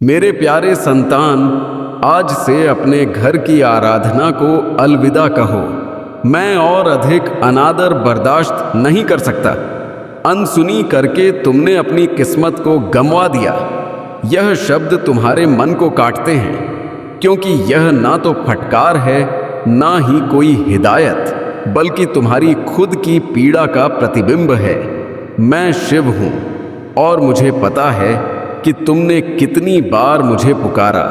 मेरे प्यारे संतान, आज से अपने घर की आराधना को अलविदा कहो। मैं और अधिक अनादर बर्दाश्त नहीं कर सकता। अनसुनी करके तुमने अपनी किस्मत को गंवा दिया। यह शब्द तुम्हारे मन को काटते हैं, क्योंकि यह ना तो फटकार है ना ही कोई हिदायत, बल्कि तुम्हारी खुद की पीड़ा का प्रतिबिंब है। मैं शिव हूं और मुझे पता है कि तुमने कितनी बार मुझे पुकारा,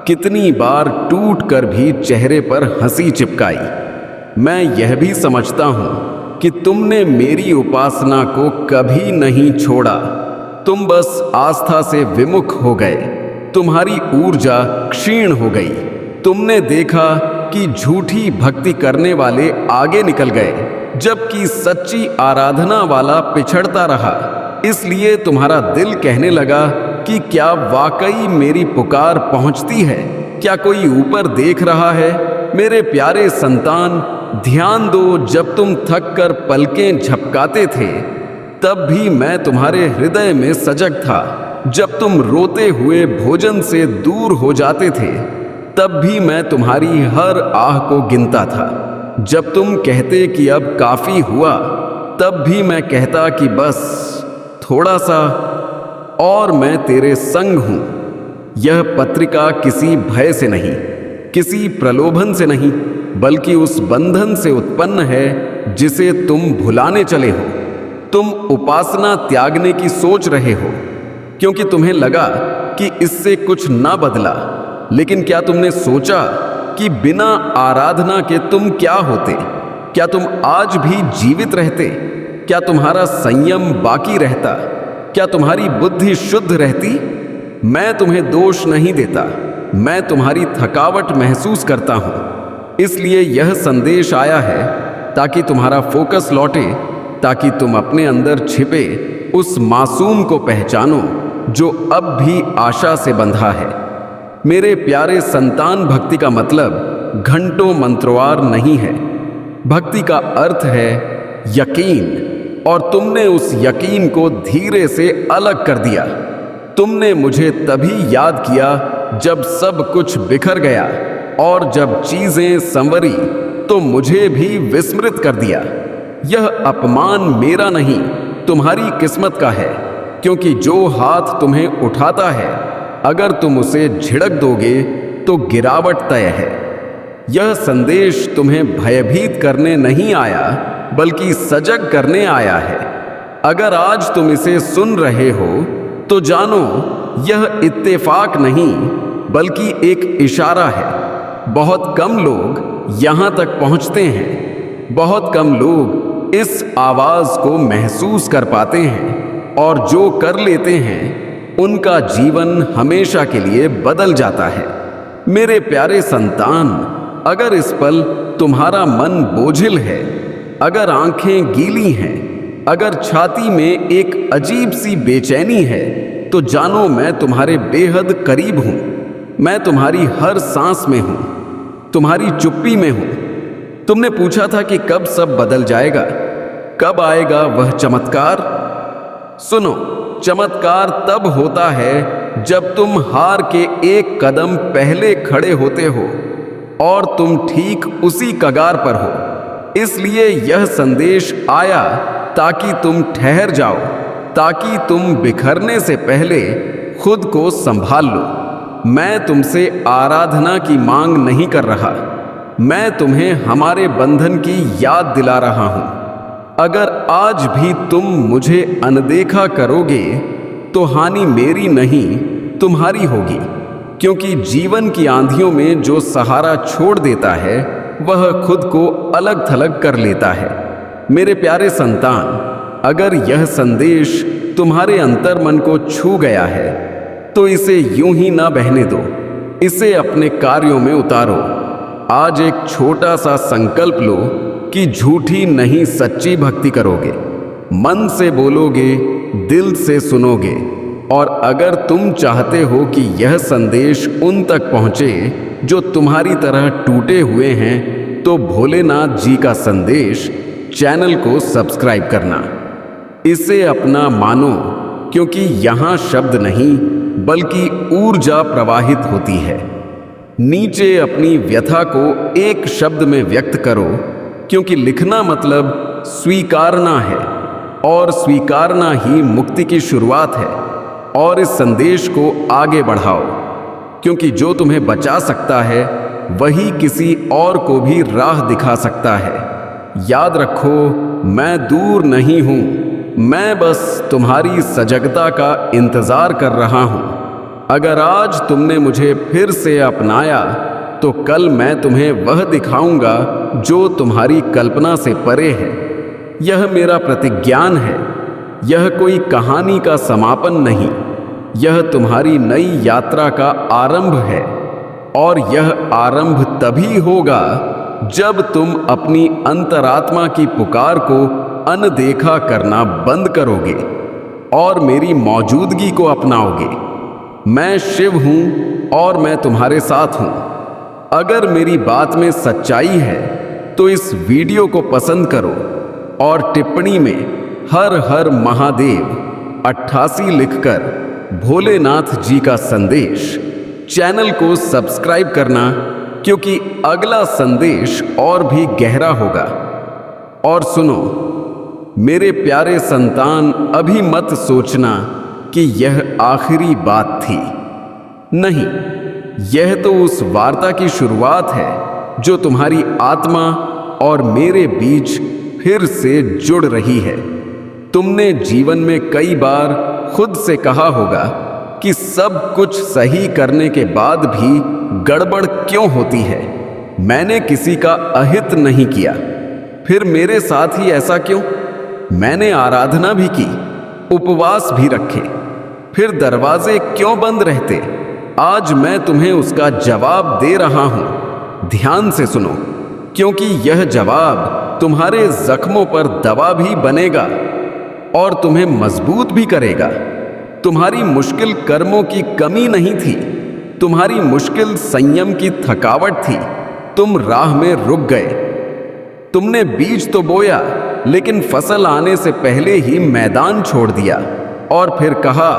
कितनी बार टूट कर भी चेहरे पर हंसी चिपकाई। मैं यह भी समझता हूं कि तुमने मेरी उपासना को कभी नहीं छोड़ा। तुम बस आस्था से विमुख हो गए। तुम्हारी ऊर्जा क्षीण हो गई। तुमने देखा कि झूठी भक्ति करने वाले आगे निकल गए, जबकि सच्ची आराधना वाला पिछड़ता रहा। इसलिए तुम्हारा दिल कहने लगा कि क्या वाकई मेरी पुकार पहुंचती है? क्या कोई ऊपर देख रहा है? मेरे प्यारे संतान, ध्यान दो, जब तुम थक कर पलकें झपकाते थे, तब भी मैं तुम्हारे हृदय में सजग था। जब तुम रोते हुए भोजन से दूर हो जाते थे, तब भी मैं तुम्हारी हर आह को गिनता था। जब तुम कहते कि अब काफी हुआ, तब भी मैं कहता कि बस थोड़ा सा और मैं तेरे संग हूं। यह पत्रिका किसी भय से नहीं, किसी प्रलोभन से नहीं, बल्कि उस बंधन से उत्पन्न है जिसे तुम भुलाने चले हो। तुम उपासना त्यागने की सोच रहे हो, क्योंकि तुम्हें लगा कि इससे कुछ ना बदला। लेकिन क्या तुमने सोचा कि बिना आराधना के तुम क्या होते? क्या तुम आज भी जीवित रहते? क्या तुम्हारा संयम बाकी रहता? क्या तुम्हारी बुद्धि शुद्ध रहती? मैं तुम्हें दोष नहीं देता। मैं तुम्हारी थकावट महसूस करता हूं। इसलिए यह संदेश आया है ताकि तुम्हारा फोकस लौटे, ताकि तुम अपने अंदर छिपे उस मासूम को पहचानो जो अब भी आशा से बंधा है। मेरे प्यारे संतान, भक्ति का मतलब घंटों मंत्रवार नहीं है। भक्ति का अर्थ है यकीन, और तुमने उस यकीन को धीरे से अलग कर दिया। तुमने मुझे तभी याद किया जब सब कुछ बिखर गया, और जब चीजें संवरी तो मुझे भी विस्मृत कर दिया। यह अपमान मेरा नहीं, तुम्हारी किस्मत का है, क्योंकि जो हाथ तुम्हें उठाता है, अगर तुम उसे झिड़क दोगे तो गिरावट तय है। यह संदेश तुम्हें भयभीत करने नहीं आया, बल्कि सजग करने आया है। अगर आज तुम इसे सुन रहे हो तो जानो यह इत्तेफाक नहीं, बल्कि एक इशारा है। बहुत कम लोग यहां तक पहुंचते हैं। बहुत कम लोग इस आवाज को महसूस कर पाते हैं, और जो कर लेते हैं उनका जीवन हमेशा के लिए बदल जाता है। मेरे प्यारे संतान, अगर इस पल तुम्हारा मन बोझिल है, अगर आंखें गीली हैं, अगर छाती में एक अजीब सी बेचैनी है, तो जानो मैं तुम्हारे बेहद करीब हूं। मैं तुम्हारी हर सांस में हूं, तुम्हारी चुप्पी में हूं। तुमने पूछा था कि कब सब बदल जाएगा, कब आएगा वह चमत्कार। सुनो, चमत्कार तब होता है जब तुम हार के एक कदम पहले खड़े होते हो और तुम ठीक उसी कगार पर हो। इसलिए यह संदेश आया ताकि तुम ठहर जाओ, ताकि तुम बिखरने से पहले खुद को संभाल लो। मैं तुमसे आराधना की मांग नहीं कर रहा, मैं तुम्हें हमारे बंधन की याद दिला रहा हूं। अगर आज भी तुम मुझे अनदेखा करोगे तो हानि मेरी नहीं, तुम्हारी होगी, क्योंकि जीवन की आंधियों में जो सहारा छोड़ देता है वह खुद को अलग थलग कर लेता है। मेरे प्यारे संतान, अगर यह संदेश तुम्हारे अंतर्मन को छू गया है तो इसे यूं ही ना बहने दो, इसे अपने कार्यों में उतारो। आज एक छोटा सा संकल्प लो कि झूठी नहीं सच्ची भक्ति करोगे। मन से बोलोगे, दिल से सुनोगे। और अगर तुम चाहते हो कि यह संदेश उन तक पहुंचे जो तुम्हारी तरह टूटे हुए हैं, तो भोलेनाथ जी का संदेश चैनल को सब्सक्राइब करना। इसे अपना मानो, क्योंकि यहाँ शब्द नहीं, बल्कि ऊर्जा प्रवाहित होती है। नीचे अपनी व्यथा को एक शब्द में व्यक्त करो, क्योंकि लिखना मतलब स्वीकारना है, और स्वीकारना ही मुक्ति की शुरुआत है। और इस संदेश को आगे बढ़ाओ, क्योंकि जो तुम्हें बचा सकता है वही किसी और को भी राह दिखा सकता है। याद रखो, मैं दूर नहीं हूं, मैं बस तुम्हारी सजगता का इंतजार कर रहा हूं। अगर आज तुमने मुझे फिर से अपनाया तो कल मैं तुम्हें वह दिखाऊंगा जो तुम्हारी कल्पना से परे है। यह मेरा प्रतिज्ञान है, यह कोई कहानी का समापन नहीं, यह तुम्हारी नई यात्रा का आरंभ है। और यह आरंभ तभी होगा जब तुम अपनी अंतरात्मा की पुकार को अनदेखा करना बंद करोगे और मेरी मौजूदगी को अपनाओगे। मैं शिव हूं और मैं तुम्हारे साथ हूं। अगर मेरी बात में सच्चाई है तो इस वीडियो को पसंद करो और टिप्पणी में हर हर महादेव 88 लिखकर भोलेनाथ जी का संदेश, चैनल को सब्सक्राइब करना, क्योंकि अगला संदेश और भी गहरा होगा। और सुनो मेरे प्यारे संतान, अभी मत सोचना कि यह आखिरी बात थी। नहीं, यह तो उस वार्ता की शुरुआत है जो तुम्हारी आत्मा और मेरे बीच फिर से जुड़ रही है। तुमने जीवन में कई बार खुद से कहा होगा कि सब कुछ सही करने के बाद भी गड़बड़ क्यों होती है, मैंने किसी का अहित नहीं किया, फिर मेरे साथ ही ऐसा क्यों। मैंने आराधना भी की, उपवास भी रखे, फिर दरवाजे क्यों बंद रहते। आज मैं तुम्हें उसका जवाब दे रहा हूं। ध्यान से सुनो, क्योंकि यह जवाब तुम्हारे जख्मों पर दवा भी बनेगा और तुम्हें मजबूत भी करेगा। तुम्हारी मुश्किल कर्मों की कमी नहीं थी, तुम्हारी मुश्किल संयम की थकावट थी। तुम राह में रुक गए। तुमने बीज तो बोया, लेकिन फसल आने से पहले ही मैदान छोड़ दिया और फिर कहा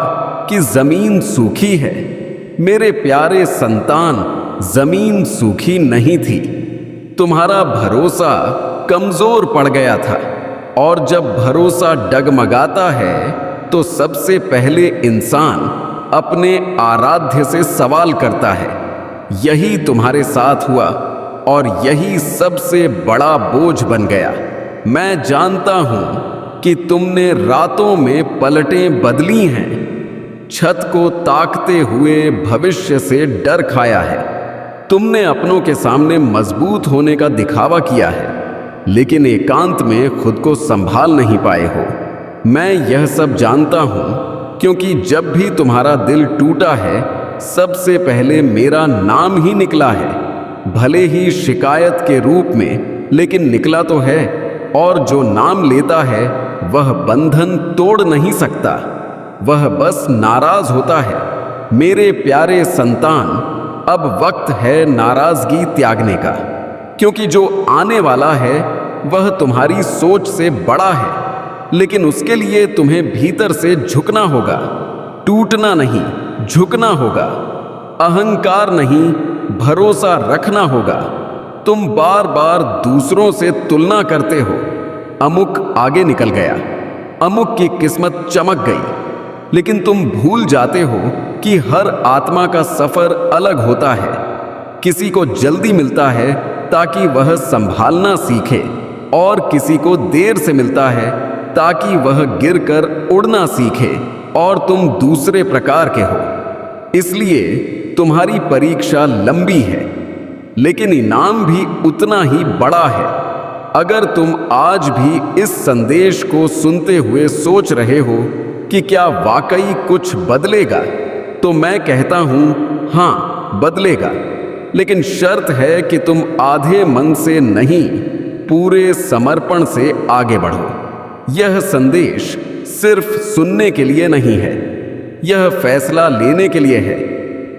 कि जमीन सूखी है। मेरे प्यारे संतान, जमीन सूखी नहीं थी, तुम्हारा भरोसा कमजोर पड़ गया था। और जब भरोसा डगमगाता है तो सबसे पहले इंसान अपने आराध्य से सवाल करता है। यही तुम्हारे साथ हुआ और यही सबसे बड़ा बोझ बन गया। मैं जानता हूं कि तुमने रातों में पलटें बदली हैं, छत को ताकते हुए भविष्य से डर खाया है। तुमने अपनों के सामने मजबूत होने का दिखावा किया है, लेकिन एकांत में खुद को संभाल नहीं पाए हो। मैं यह सब जानता हूं, क्योंकि जब भी तुम्हारा दिल टूटा है सबसे पहले मेरा नाम ही निकला है। भले ही शिकायत के रूप में, लेकिन निकला तो है। और जो नाम लेता है वह बंधन तोड़ नहीं सकता, वह बस नाराज होता है। मेरे प्यारे संतान, अब वक्त है नाराजगी त्यागने का, क्योंकि जो आने वाला है वह तुम्हारी सोच से बड़ा है। लेकिन उसके लिए तुम्हें भीतर से झुकना होगा, टूटना नहीं, झुकना होगा। अहंकार नहीं, भरोसा रखना होगा। तुम बार बार दूसरों से तुलना करते हो। अमुक आगे निकल गया, अमुक की किस्मत चमक गई, लेकिन तुम भूल जाते हो कि हर आत्मा का सफर अलग होता है। किसी को जल्दी मिलता है ताकि वह संभालना सीखे, और किसी को देर से मिलता है ताकि वह गिरकर उड़ना सीखे, और तुम दूसरे प्रकार के हो। इसलिए तुम्हारी परीक्षा लंबी है, लेकिन इनाम भी उतना ही बड़ा है। अगर तुम आज भी इस संदेश को सुनते हुए सोच रहे हो कि क्या वाकई कुछ बदलेगा, तो मैं कहता हूं हां, बदलेगा। लेकिन शर्त है कि तुम आधे मन से नहीं, पूरे समर्पण से आगे बढ़ो। यह संदेश सिर्फ सुनने के लिए नहीं है, यह फैसला लेने के लिए है।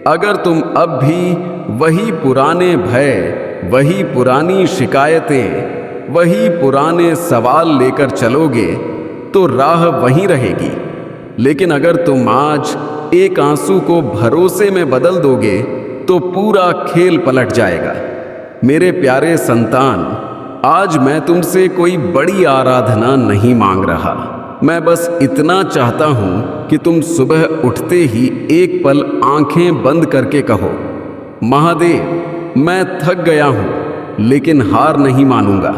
अगर तुम अब भी वही पुराने भय, वही पुरानी शिकायतें, वही पुराने सवाल लेकर चलोगे तो राह वहीं रहेगी। लेकिन अगर तुम आज एक आंसू को भरोसे में बदल दोगे तो पूरा खेल पलट जाएगा। मेरे प्यारे संतान, आज मैं तुमसे कोई बड़ी आराधना नहीं मांग रहा। मैं बस इतना चाहता हूं कि तुम सुबह उठते ही एक पल आंखें बंद करके कहो, महादेव, मैं थक गया हूं लेकिन हार नहीं मानूंगा।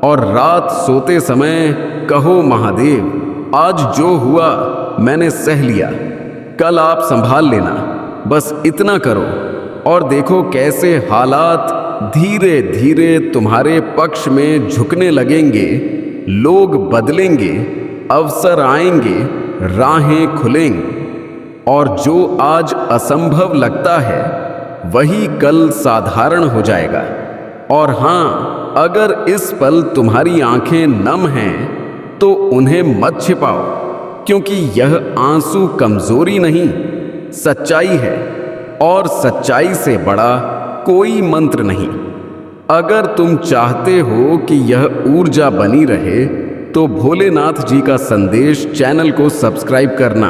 और रात सोते समय कहो, महादेव, आज जो हुआ मैंने सह लिया, कल आप संभाल लेना। बस इतना करो और देखो कैसे हालात धीरे धीरे तुम्हारे पक्ष में झुकने लगेंगे। लोग बदलेंगे, अवसर आएंगे, राहें खुलेंगी और जो आज असंभव लगता है वही कल साधारण हो जाएगा। और हाँ, अगर इस पल तुम्हारी आंखें नम हैं तो उन्हें मत छिपाओ, क्योंकि यह आंसू कमजोरी नहीं, सच्चाई है। और सच्चाई से बड़ा कोई मंत्र नहीं। अगर तुम चाहते हो कि यह ऊर्जा बनी रहे तो भोलेनाथ जी का संदेश चैनल को सब्सक्राइब करना,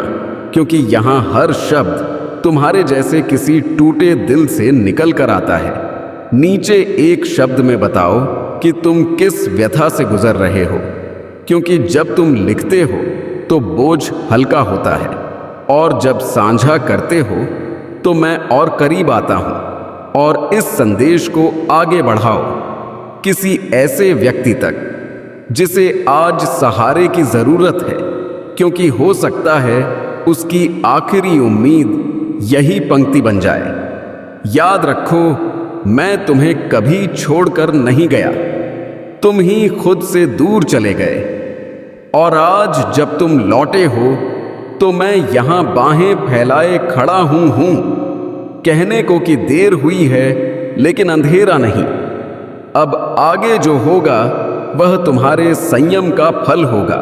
क्योंकि यहाँ हर शब्द तुम्हारे जैसे किसी टूटे दिल से निकल कर आता है। नीचे एक शब्द में बताओ कि तुम किस व्यथा से गुजर रहे हो, क्योंकि जब तुम लिखते हो तो बोझ हल्का होता है और जब साझा करते हो तो मैं और करीब आता हूं। और इस संदेश को आगे बढ़ाओ किसी ऐसे व्यक्ति तक जिसे आज सहारे की जरूरत है, क्योंकि हो सकता है उसकी आखिरी उम्मीद यही पंक्ति बन जाए। याद रखो, मैं तुम्हें कभी छोड़कर नहीं गया, तुम ही खुद से दूर चले गए। और आज जब तुम लौटे हो तो मैं यहां बाहें फैलाए खड़ा हूं कहने को कि देर हुई है लेकिन अंधेरा नहीं। अब आगे जो होगा वह तुम्हारे संयम का फल होगा।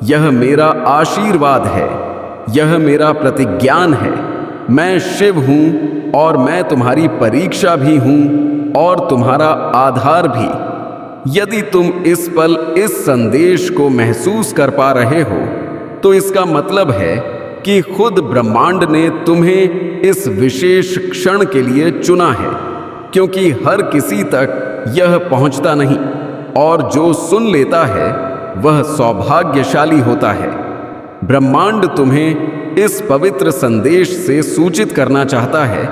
यह मेरा आशीर्वाद है, यह मेरा प्रतिज्ञान है। मैं शिव हूं और मैं तुम्हारी परीक्षा भी हूं और तुम्हारा आधार भी। यदि तुम इस पल इस संदेश को महसूस कर पा रहे हो तो इसका मतलब है कि खुद ब्रह्मांड ने तुम्हें इस विशेष क्षण के लिए चुना है, क्योंकि हर किसी तक यह पहुंचता नहीं और जो सुन लेता है वह सौभाग्यशाली होता है। ब्रह्मांड तुम्हें इस पवित्र संदेश से सूचित करना चाहता है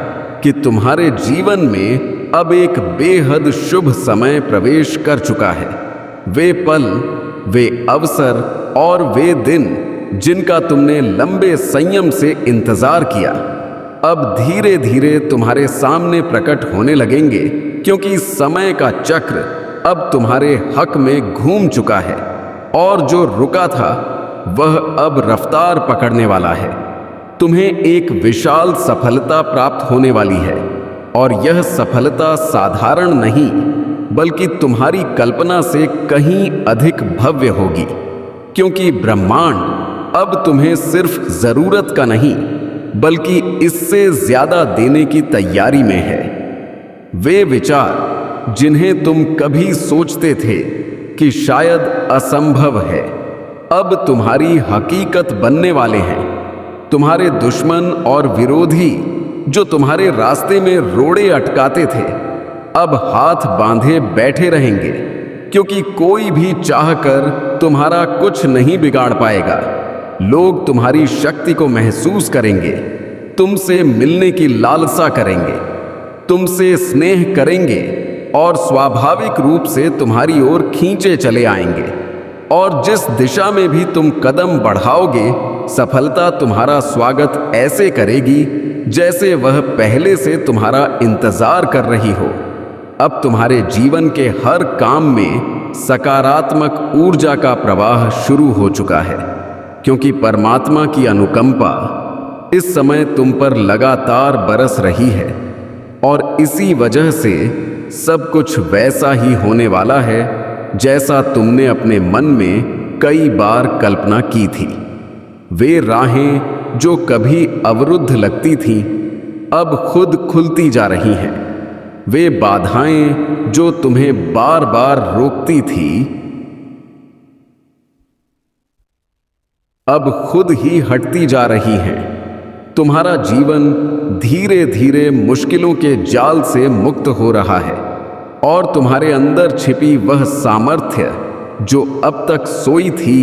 कि तुम्हारे जीवन में अब एक बेहद शुभ समय प्रवेश कर चुका है। वे पल, वे अवसर और वे दिन जिनका तुमने लंबे संयम से इंतजार किया, अब धीरे धीरे तुम्हारे सामने प्रकट होने लगेंगे, क्योंकि समय का चक्र अब तुम्हारे हक में घूम चुका है और जो रुका था वह अब रफ्तार पकड़ने वाला है। तुम्हें एक विशाल सफलता प्राप्त होने वाली है और यह सफलता साधारण नहीं बल्कि तुम्हारी कल्पना से कहीं अधिक भव्य होगी, क्योंकि ब्रह्मांड अब तुम्हें सिर्फ जरूरत का नहीं बल्कि इससे ज्यादा देने की तैयारी में है। वे विचार जिन्हें तुम कभी सोचते थे कि शायद असंभव है, अब तुम्हारी हकीकत बनने वाले हैं। तुम्हारे दुश्मन और विरोधी जो तुम्हारे रास्ते में रोड़े अटकाते थे, अब हाथ बांधे बैठे रहेंगे, क्योंकि कोई भी चाहकर तुम्हारा कुछ नहीं बिगाड़ पाएगा। लोग तुम्हारी शक्ति को महसूस करेंगे, तुमसे मिलने की लालसा करेंगे, तुमसे स्नेह करेंगे और स्वाभाविक रूप से तुम्हारी ओर खींचे चले आएंगे। और जिस दिशा में भी तुम कदम बढ़ाओगे, सफलता तुम्हारा स्वागत ऐसे करेगी जैसे वह पहले से तुम्हारा इंतजार कर रही हो। अब तुम्हारे जीवन के हर काम में सकारात्मक ऊर्जा का प्रवाह शुरू हो चुका है, क्योंकि परमात्मा की अनुकंपा इस समय तुम पर लगातार बरस रही है और इसी वजह से सब कुछ वैसा ही होने वाला है जैसा तुमने अपने मन में कई बार कल्पना की थी। वे राहें जो कभी अवरुद्ध लगती थीं, अब खुद खुलती जा रही हैं। वे बाधाएं जो तुम्हें बार बार रोकती थी, अब खुद ही हटती जा रही हैं। तुम्हारा जीवन धीरे धीरे मुश्किलों के जाल से मुक्त हो रहा है और तुम्हारे अंदर छिपी वह सामर्थ्य जो अब तक सोई थी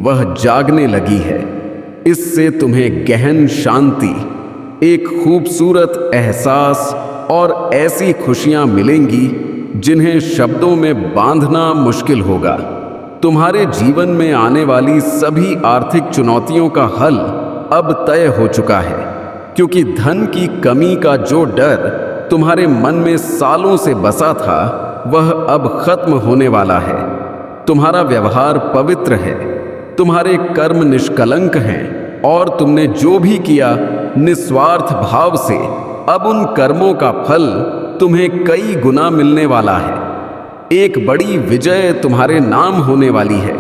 वह जागने लगी है। इससे तुम्हें गहन शांति, एक खूबसूरत एहसास और ऐसी खुशियां मिलेंगी जिन्हें शब्दों में बांधना मुश्किल होगा। तुम्हारे जीवन में आने वाली सभी आर्थिक चुनौतियों का हल अब तय हो चुका है, क्योंकि धन की कमी का जो डर तुम्हारे मन में सालों से बसा था वह अब खत्म होने वाला है। तुम्हारा व्यवहार पवित्र है, तुम्हारे कर्म निष्कलंक हैं और तुमने जो भी किया निस्वार्थ भाव से, अब उन कर्मों का फल तुम्हें कई गुना मिलने वाला है। एक बड़ी विजय तुम्हारे नाम होने वाली है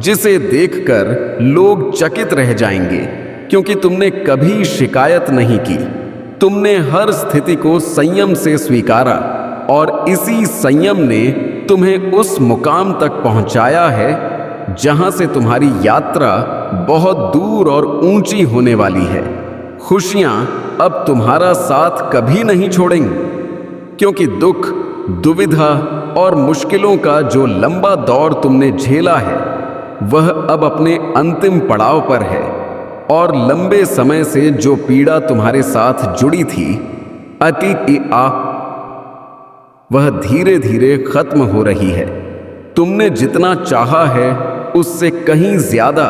जिसे देखकर लोग चकित रह जाएंगे, क्योंकि तुमने कभी शिकायत नहीं की। तुमने हर स्थिति को संयम से स्वीकारा और इसी संयम ने तुम्हें उस मुकाम तक पहुंचाया है जहां से तुम्हारी यात्रा बहुत दूर और ऊंची होने वाली है। खुशियां अब तुम्हारा साथ कभी नहीं छोड़ेंगी, क्योंकि दुख, दुविधा और मुश्किलों का जो लंबा दौर तुमने झेला है वह अब अपने अंतिम पड़ाव पर है और लंबे समय से जो पीड़ा तुम्हारे साथ जुड़ी थी वह धीरे धीरे खत्म हो रही है। तुमने जितना चाहा है उससे कहीं ज्यादा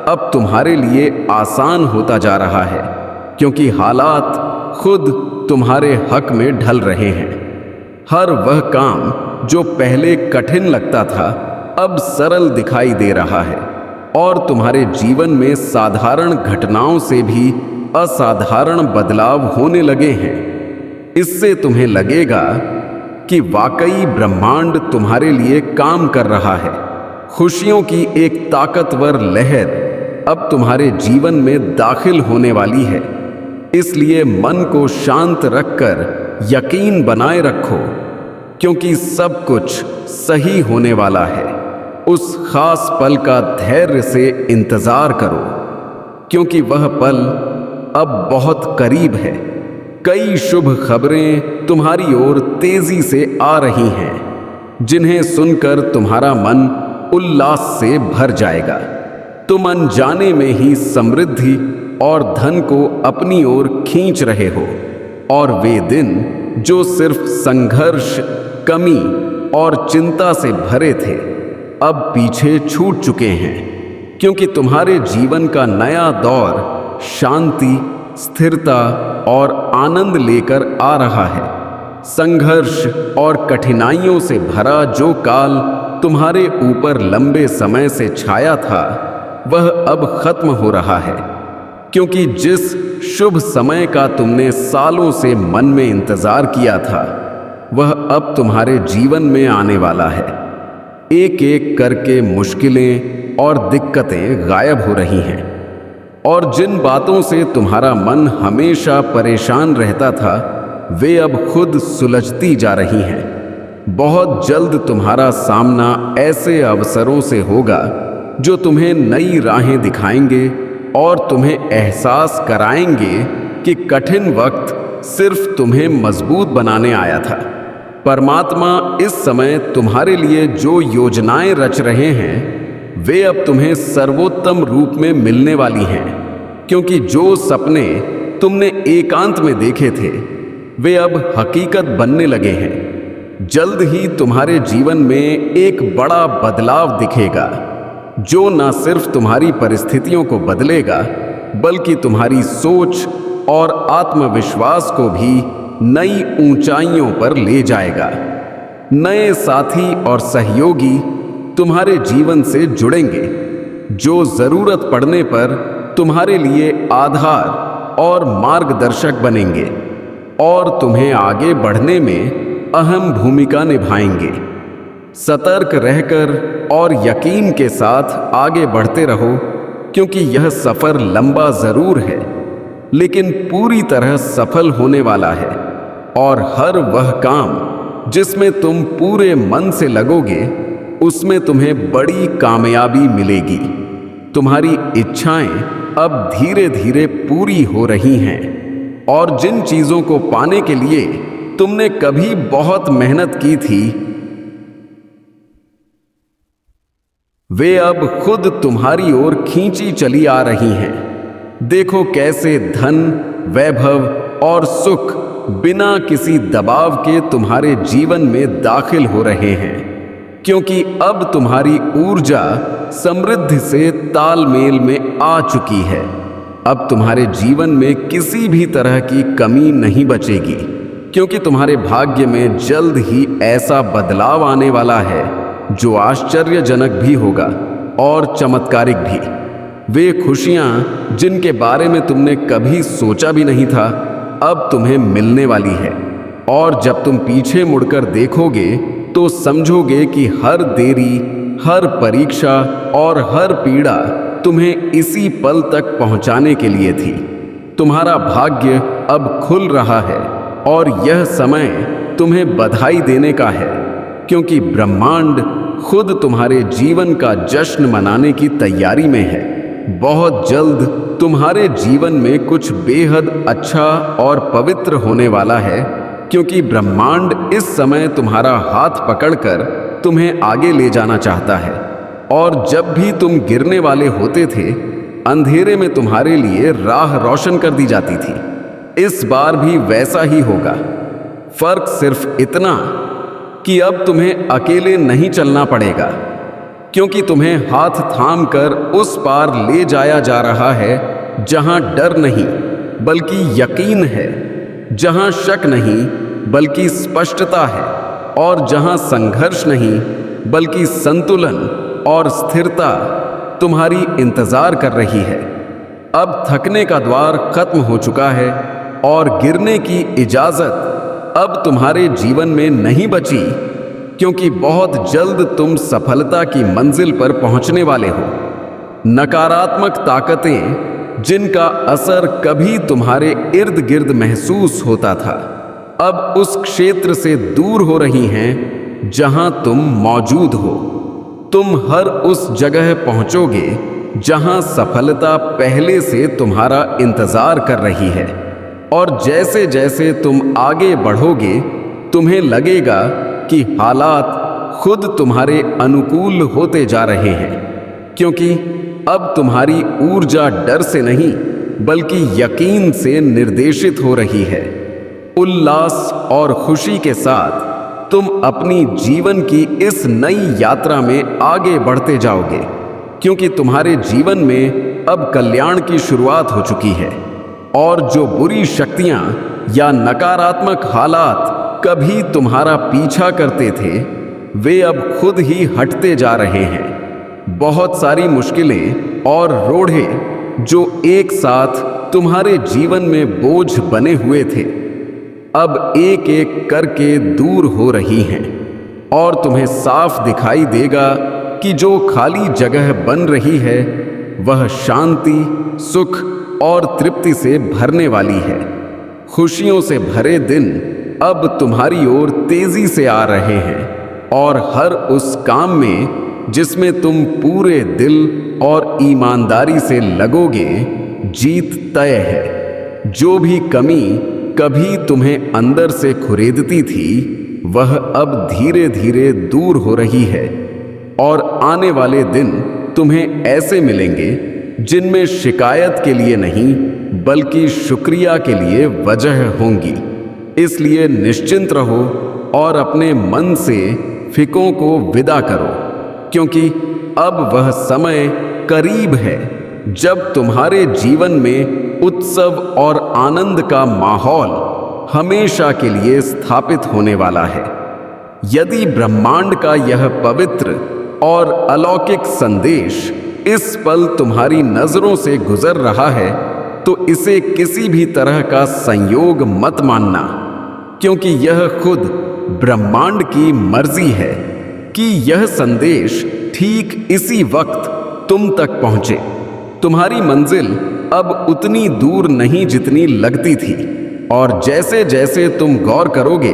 अब तुम्हारे लिए आसान होता जा रहा है, क्योंकि हालात खुद तुम्हारे हक में ढल रहे हैं। हर वह काम जो पहले कठिन लगता था अब सरल दिखाई दे रहा है और तुम्हारे जीवन में साधारण घटनाओं से भी असाधारण बदलाव होने लगे हैं। इससे तुम्हें लगेगा कि वाकई ब्रह्मांड तुम्हारे लिए काम कर रहा है। खुशियों की एक ताकतवर लहर अब तुम्हारे जीवन में दाखिल होने वाली है। इसलिए मन को शांत रखकर यकीन बनाए रखो, क्योंकि सब कुछ सही होने वाला है। उस खास पल का धैर्य से इंतजार करो, क्योंकि वह पल अब बहुत करीब है। कई शुभ खबरें तुम्हारी ओर तेजी से आ रही हैं, जिन्हें सुनकर तुम्हारा मन उल्लास से भर जाएगा। तुम अनजाने में ही समृद्धि और धन को अपनी ओर खींच रहे हो, और वे दिन जो सिर्फ संघर्ष, कमी और चिंता से भरे थे अब पीछे छूट चुके हैं, क्योंकि तुम्हारे जीवन का नया दौर शांति, स्थिरता और आनंद लेकर आ रहा है। संघर्ष और कठिनाइयों से भरा जो काल तुम्हारे ऊपर लंबे समय से छाया था वह अब खत्म हो रहा है, क्योंकि जिस शुभ समय का तुमने सालों से मन में इंतजार किया था वह अब तुम्हारे जीवन में आने वाला है। एक एक करके मुश्किलें और दिक्कतें गायब हो रही हैं, और जिन बातों से तुम्हारा मन हमेशा परेशान रहता था वे अब खुद सुलझती जा रही हैं। बहुत जल्द तुम्हारा सामना ऐसे अवसरों से होगा जो तुम्हें नई राहें दिखाएंगे और तुम्हें एहसास कराएंगे कि कठिन वक्त सिर्फ तुम्हें मजबूत बनाने आया था। परमात्मा इस समय तुम्हारे लिए जो योजनाएं रच रहे हैं वे अब तुम्हें सर्वोत्तम रूप में मिलने वाली हैं, क्योंकि जो सपने तुमने एकांत में देखे थे वे अब हकीकत बनने लगे हैं। जल्द ही तुम्हारे जीवन में एक बड़ा बदलाव दिखेगा जो न सिर्फ तुम्हारी परिस्थितियों को बदलेगा बल्कि तुम्हारी सोच और आत्मविश्वास को भी नई ऊंचाइयों पर ले जाएगा। नए साथी और सहयोगी तुम्हारे जीवन से जुड़ेंगे जो जरूरत पड़ने पर तुम्हारे लिए आधार और मार्गदर्शक बनेंगे और तुम्हें आगे बढ़ने में अहम भूमिका निभाएंगे। सतर्क रहकर और यकीन के साथ आगे बढ़ते रहो, क्योंकि यह सफर लंबा जरूर है लेकिन पूरी तरह सफल होने वाला है, और हर वह काम जिसमें तुम पूरे मन से लगोगे उसमें तुम्हें बड़ी कामयाबी मिलेगी। तुम्हारी इच्छाएं अब धीरे धीरे पूरी हो रही हैं, और जिन चीजों को पाने के लिए तुमने कभी बहुत मेहनत की थी, वे अब खुद तुम्हारी ओर खींची चली आ रही हैं। देखो कैसे धन, वैभव और सुख बिना किसी दबाव के तुम्हारे जीवन में दाखिल हो रहे हैं, क्योंकि अब तुम्हारी ऊर्जा समृद्धि से तालमेल में आ चुकी है। अब तुम्हारे जीवन में किसी भी तरह की कमी नहीं बचेगी, क्योंकि तुम्हारे भाग्य में जल्द ही ऐसा बदलाव आने वाला है जो आश्चर्यजनक भी होगा और चमत्कारिक भी। वे खुशियां जिनके बारे में तुमने कभी सोचा भी नहीं था, अब तुम्हें मिलने वाली है। और जब तुम पीछे मुड़कर देखोगे तो समझोगे कि हर देरी, हर परीक्षा और हर पीड़ा तुम्हें इसी पल तक पहुंचाने के लिए थी। तुम्हारा भाग्य अब खुल रहा है, और यह समय तुम्हें बधाई देने का है, क्योंकि ब्रह्मांड खुद तुम्हारे जीवन का जश्न मनाने की तैयारी में है। बहुत जल्द तुम्हारे जीवन में कुछ बेहद अच्छा और पवित्र होने वाला है, क्योंकि ब्रह्मांड इस समय तुम्हारा हाथ पकड़कर तुम्हें आगे ले जाना चाहता है। और जब भी तुम गिरने वाले होते थे, अंधेरे में तुम्हारे लिए राह रोशन कर दी जाती थी। इस बार भी वैसा ही होगा। फर्क सिर्फ इतना कि अब तुम्हें अकेले नहीं चलना पड़ेगा, क्योंकि तुम्हें हाथ थाम कर उस पार ले जाया जा रहा है जहां डर नहीं बल्कि यकीन है, जहां शक नहीं बल्कि स्पष्टता है, और जहां संघर्ष नहीं बल्कि संतुलन और स्थिरता तुम्हारी इंतजार कर रही है। अब थकने का द्वार खत्म हो चुका है, और गिरने की इजाजत अब तुम्हारे जीवन में नहीं बची, क्योंकि बहुत जल्द तुम सफलता की मंजिल पर पहुंचने वाले हो। नकारात्मक ताकतें जिनका असर कभी तुम्हारे इर्द गिर्द महसूस होता था, अब उस क्षेत्र से दूर हो रही हैं जहां तुम मौजूद हो। तुम हर उस जगह पहुंचोगे जहां सफलता पहले से तुम्हारा इंतजार कर रही है, और जैसे जैसे तुम आगे बढ़ोगे तुम्हें लगेगा कि हालात खुद तुम्हारे अनुकूल होते जा रहे हैं, क्योंकि अब तुम्हारी ऊर्जा डर से नहीं बल्कि यकीन से निर्देशित हो रही है। उल्लास और खुशी के साथ तुम अपनी जीवन की इस नई यात्रा में आगे बढ़ते जाओगे, क्योंकि तुम्हारे जीवन में अब कल्याण की शुरुआत हो चुकी है, और जो बुरी शक्तियां या नकारात्मक हालात कभी तुम्हारा पीछा करते थे, वे अब खुद ही हटते जा रहे हैं। बहुत सारी मुश्किलें और रोड़े जो एक साथ तुम्हारे जीवन में बोझ बने हुए थे, अब एक एक करके दूर हो रही हैं, और तुम्हें साफ दिखाई देगा कि जो खाली जगह बन रही है वह शांति, सुख और तृप्ति से भरने वाली है। खुशियों से भरे दिन अब तुम्हारी ओर तेजी से आ रहे हैं, और हर उस काम में जिसमें तुम पूरे दिल और ईमानदारी से लगोगे, जीत तय है। जो भी कमी कभी तुम्हें अंदर से खुरेदती थी, वह अब धीरे धीरे दूर हो रही है, और आने वाले दिन तुम्हें ऐसे मिलेंगे जिनमें शिकायत के लिए नहीं बल्कि शुक्रिया के लिए वजह होंगी। इसलिए निश्चिंत रहो और अपने मन से फिकों को विदा करो, क्योंकि अब वह समय करीब है जब तुम्हारे जीवन में उत्सव और आनंद का माहौल हमेशा के लिए स्थापित होने वाला है। यदि ब्रह्मांड का यह पवित्र और अलौकिक संदेश इस पल तुम्हारी नजरों से गुजर रहा है, तो इसे किसी भी तरह का संयोग मत मानना, क्योंकि यह खुद ब्रह्मांड की मर्जी है कि यह संदेश ठीक इसी वक्त तुम तक पहुंचे। तुम्हारी मंजिल अब उतनी दूर नहीं जितनी लगती थी, और जैसे जैसे तुम गौर करोगे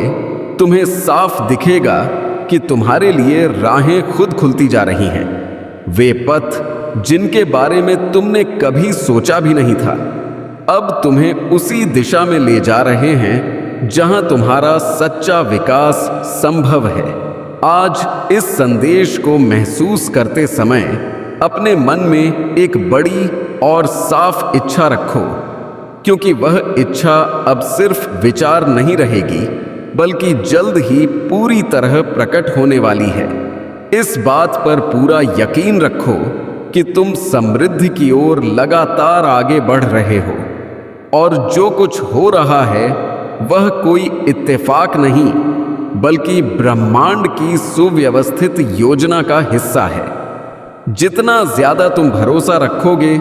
तुम्हें साफ दिखेगा कि तुम्हारे लिए राहें खुद खुलती जा रही हैं। वे पथ जिनके बारे में तुमने कभी सोचा भी नहीं था, अब तुम्हें उसी दिशा में ले जा रहे हैं जहां तुम्हारा सच्चा विकास संभव है। आज इस संदेश को महसूस करते समय अपने मन में एक बड़ी और साफ इच्छा रखो, क्योंकि वह इच्छा अब सिर्फ विचार नहीं रहेगी, बल्कि जल्द ही पूरी तरह प्रकट होने वाली है। इस बात पर पूरा यकीन रखो कि तुम समृद्धि की ओर लगातार आगे बढ़ रहे हो, और जो कुछ हो रहा है वह कोई इत्तेफाक नहीं, बल्कि ब्रह्मांड की सुव्यवस्थित योजना का हिस्सा है। जितना ज्यादा तुम भरोसा रखोगे,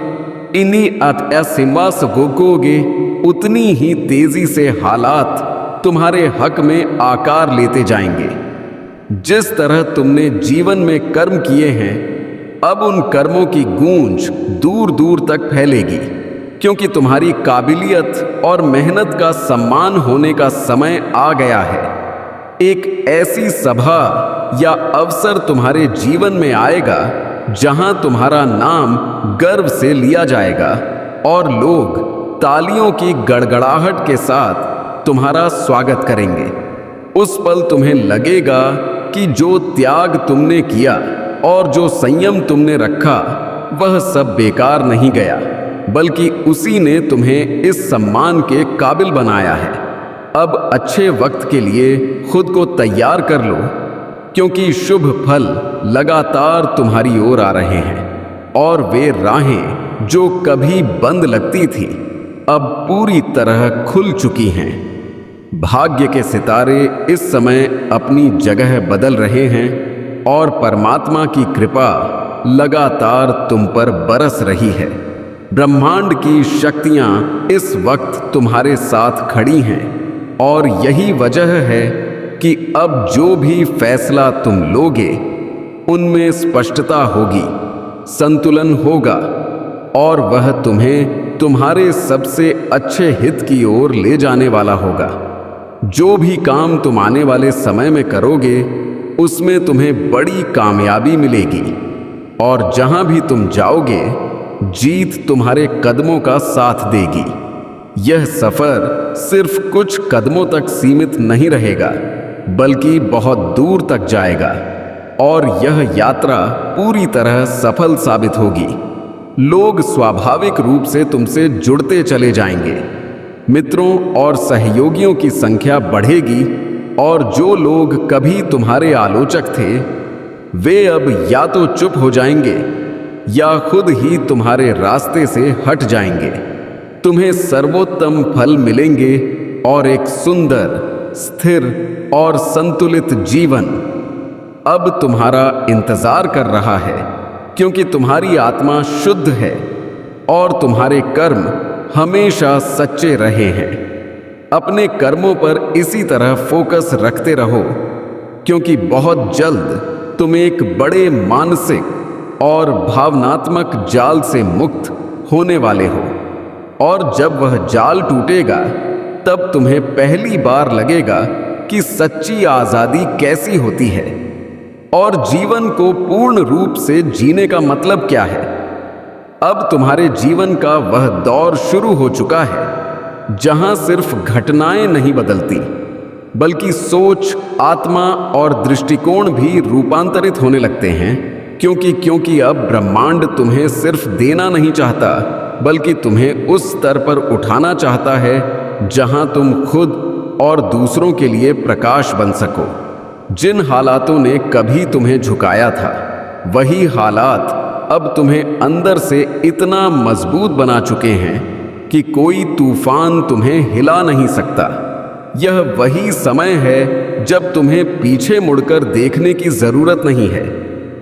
इन्हीं अत्यासिमास गोगोगे, उतनी ही तेजी से हालात तुम्हारे हक में आकार लेते जाएंगे। जिस तरह तुमने जीवन में कर्म किए हैं, अब उन कर्मों की गूंज दूर दूर तक फैलेगी, क्योंकि तुम्हारी काबिलियत और मेहनत का सम्मान होने का समय आ गया है। एक ऐसी सभा या अवसर तुम्हारे जीवन में आएगा जहां तुम्हारा नाम गर्व से लिया जाएगा और लोग तालियों की गड़गड़ाहट के साथ तुम्हारा स्वागत करेंगे। उस पल तुम्हें लगेगा कि जो त्याग तुमने किया और जो संयम तुमने रखा, वह सब बेकार नहीं गया, बल्कि उसी ने तुम्हें इस सम्मान के काबिल बनाया है। अब अच्छे वक्त के लिए खुद को तैयार कर लो, क्योंकि शुभ फल लगातार तुम्हारी ओर आ रहे हैं, और वे राहें जो कभी बंद लगती थी अब पूरी तरह खुल चुकी हैं। भाग्य के सितारे इस समय अपनी जगह बदल रहे हैं और परमात्मा की कृपा लगातार तुम पर बरस रही है। ब्रह्मांड की शक्तियां इस वक्त तुम्हारे साथ खड़ी हैं, और यही वजह है कि अब जो भी फैसला तुम लोगे उनमें स्पष्टता होगी, संतुलन होगा, और वह तुम्हें तुम्हारे सबसे अच्छे हित की ओर ले जाने वाला होगा। जो भी काम तुम आने वाले समय में करोगे, उसमें तुम्हें बड़ी कामयाबी मिलेगी, और जहां भी तुम जाओगे, जीत तुम्हारे कदमों का साथ देगी। यह सफर सिर्फ कुछ कदमों तक सीमित नहीं रहेगा, बल्कि बहुत दूर तक जाएगा, और यह यात्रा पूरी तरह सफल साबित होगी। लोग स्वाभाविक रूप से तुमसे जुड़ते चले जाएंगे, मित्रों और सहयोगियों की संख्या बढ़ेगी, और जो लोग कभी तुम्हारे आलोचक थे, वे अब या तो चुप हो जाएंगे या खुद ही तुम्हारे रास्ते से हट जाएंगे। तुम्हें सर्वोत्तम फल मिलेंगे और एक सुंदर, स्थिर और संतुलित जीवन अब तुम्हारा इंतजार कर रहा है, क्योंकि तुम्हारी आत्मा शुद्ध है और तुम्हारे कर्म हमेशा सच्चे रहे हैं। अपने कर्मों पर इसी तरह फोकस रखते रहो, क्योंकि बहुत जल्द तुम एक बड़े मानसिक और भावनात्मक जाल से मुक्त होने वाले हो, और जब वह जाल टूटेगा, तब तुम्हें पहली बार लगेगा कि सच्ची आजादी कैसी होती है और जीवन को पूर्ण रूप से जीने का मतलब क्या है। अब तुम्हारे जीवन का वह दौर शुरू हो चुका है जहां सिर्फ घटनाएं नहीं बदलती, बल्कि सोच, आत्मा और दृष्टिकोण भी रूपांतरित होने लगते हैं, क्योंकि अब ब्रह्मांड तुम्हें सिर्फ देना नहीं चाहता, बल्कि तुम्हें उस स्तर पर उठाना चाहता है जहां तुम खुद और दूसरों के लिए प्रकाश बन सको। जिन हालातों ने कभी तुम्हें झुकाया था, वही हालात अब तुम्हें अंदर से इतना मजबूत बना चुके हैं कि कोई तूफान तुम्हें हिला नहीं सकता। यह वही समय है जब तुम्हें पीछे मुड़कर देखने की जरूरत नहीं है,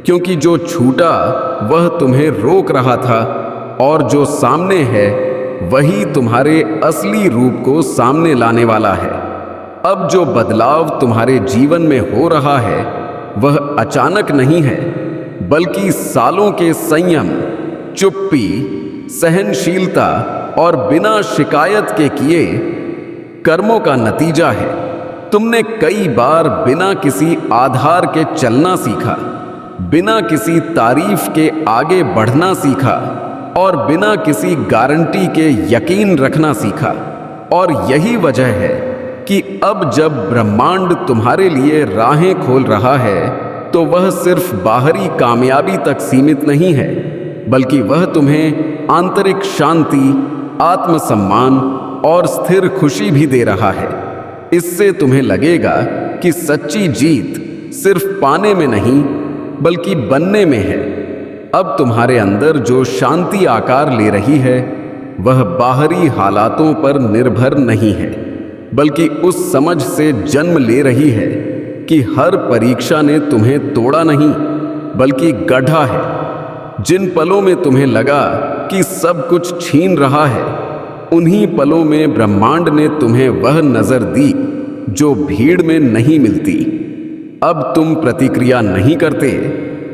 क्योंकि जो छूटा वह तुम्हें रोक रहा था, और जो सामने है वही तुम्हारे असली रूप को सामने लाने वाला है। अब जो बदलाव तुम्हारे जीवन में हो रहा है, वह अचानक नहीं है, बल्कि सालों के संयम, चुप्पी, सहनशीलता और बिना शिकायत के किए कर्मों का नतीजा है। तुमने कई बार बिना किसी आधार के चलना सीखा, बिना किसी तारीफ के आगे बढ़ना सीखा और बिना किसी गारंटी के यकीन रखना सीखा। और यही वजह है कि अब जब ब्रह्मांड तुम्हारे लिए राहें खोल रहा है तो वह सिर्फ बाहरी कामयाबी तक सीमित नहीं है, बल्कि वह तुम्हें आंतरिक शांति, आत्मसम्मान और स्थिर खुशी भी दे रहा है। इससे तुम्हें लगेगा कि सच्ची जीत सिर्फ पाने में नहीं बल्कि बनने में है। अब तुम्हारे अंदर जो शांति आकार ले रही है वह बाहरी हालातों पर निर्भर नहीं है, बल्कि उस समझ से जन्म ले रही है कि हर परीक्षा ने तुम्हें तोड़ा नहीं बल्कि गढ़ा है। जिन पलों में तुम्हें लगा कि सब कुछ छीन रहा है, उन्हीं पलों में ब्रह्मांड ने तुम्हें वह नजर दी जो भीड़ में नहीं मिलती। अब तुम प्रतिक्रिया नहीं करते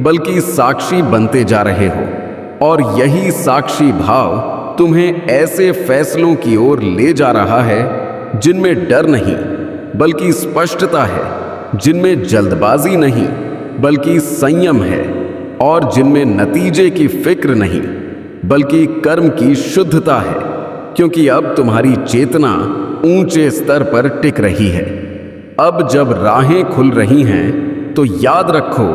बल्कि साक्षी बनते जा रहे हो, और यही साक्षी भाव तुम्हें ऐसे फैसलों की ओर ले जा रहा है जिनमें डर नहीं बल्कि स्पष्टता है, जिनमें जल्दबाजी नहीं बल्कि संयम है, और जिनमें नतीजे की फिक्र नहीं बल्कि कर्म की शुद्धता है। क्योंकि अब तुम्हारी चेतना ऊंचे स्तर पर टिक रही है। अब जब राहें खुल रही हैं तो याद रखो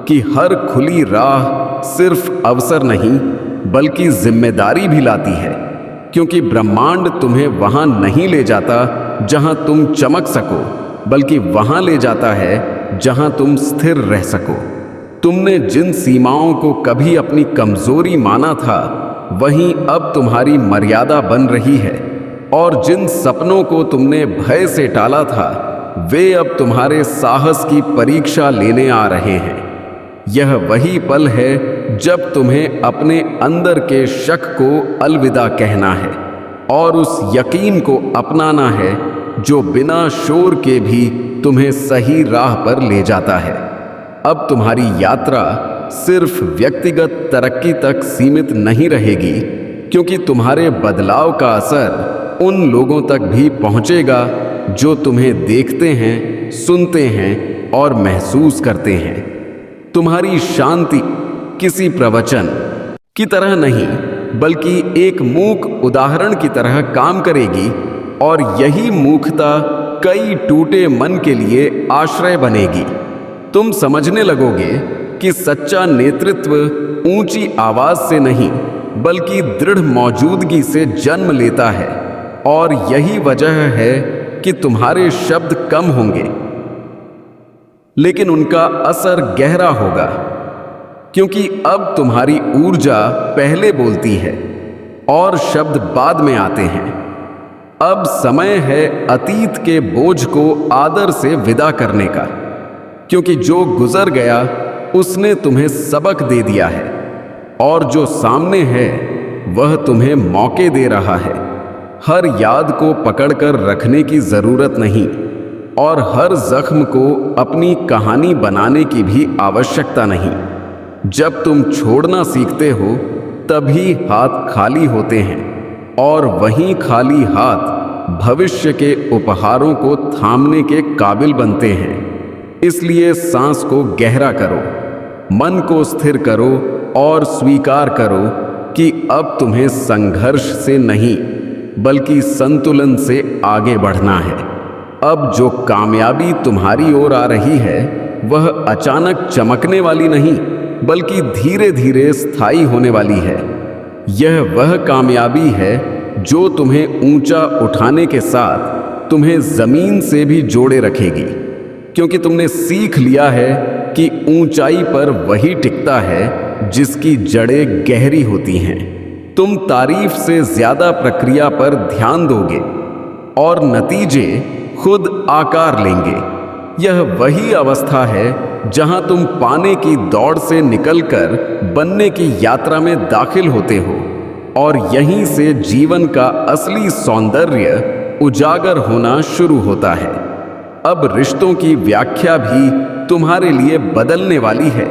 कि हर खुली राह सिर्फ अवसर नहीं बल्कि जिम्मेदारी भी लाती है। क्योंकि ब्रह्मांड तुम्हें वहां नहीं ले जाता जहां तुम चमक सको, बल्कि वहां ले जाता है जहां तुम स्थिर रह सको। तुमने जिन सीमाओं को कभी अपनी कमजोरी माना था वहीं अब तुम्हारी मर्यादा बन रही है, और जिन सपनों को तुमने भय से टाला था वे अब तुम्हारे साहस की परीक्षा लेने आ रहे हैं। यह वही पल है जब तुम्हें अपने अंदर के शक को अलविदा कहना है और उस यकीन को अपनाना है जो बिना शोर के भी तुम्हें सही राह पर ले जाता है। अब तुम्हारी यात्रा सिर्फ व्यक्तिगत तरक्की तक सीमित नहीं रहेगी, क्योंकि तुम्हारे बदलाव का असर उन लोगों तक भी पहुंचेगा जो तुम्हें देखते हैं, सुनते हैं और महसूस करते हैं। तुम्हारी शांति किसी प्रवचन की तरह नहीं बल्कि एक मूक उदाहरण की तरह काम करेगी, और यही मूकता कई टूटे मन के लिए आश्रय बनेगी। तुम समझने लगोगे कि सच्चा नेतृत्व ऊंची आवाज से नहीं बल्कि दृढ़ मौजूदगी से जन्म लेता है, और यही वजह है कि तुम्हारे शब्द कम होंगे लेकिन उनका असर गहरा होगा, क्योंकि अब तुम्हारी ऊर्जा पहले बोलती है और शब्द बाद में आते हैं। अब समय है अतीत के बोझ को आदर से विदा करने का, क्योंकि जो गुजर गया उसने तुम्हें सबक दे दिया है, और जो सामने है वह तुम्हें मौके दे रहा है। हर याद को पकड़कर रखने की जरूरत नहीं, और हर जख्म को अपनी कहानी बनाने की भी आवश्यकता नहीं। जब तुम छोड़ना सीखते हो तभी हाथ खाली होते हैं, और वहीं खाली हाथ भविष्य के उपहारों को थामने के काबिल बनते हैं। इसलिए सांस को गहरा करो, मन को स्थिर करो और स्वीकार करो कि अब तुम्हें संघर्ष से नहीं बल्कि संतुलन से आगे बढ़ना है। अब जो कामयाबी तुम्हारी ओर आ रही है वह अचानक चमकने वाली नहीं बल्कि धीरे धीरे स्थायी होने वाली है। यह वह कामयाबी है जो तुम्हें ऊंचा उठाने के साथ तुम्हें जमीन से भी जोड़े रखेगी, क्योंकि तुमने सीख लिया है कि ऊंचाई पर वही टिकता है जिसकी जड़ें गहरी होती हैं। तुम तारीफ से ज्यादा प्रक्रिया पर ध्यान दोगे और नतीजे खुद आकार लेंगे। यह वही अवस्था है जहां तुम पाने की दौड़ से निकलकर बनने की यात्रा में दाखिल होते हो, और यहीं से जीवन का असली सौंदर्य उजागर होना शुरू होता है। अब रिश्तों की व्याख्या भी तुम्हारे लिए बदलने वाली है,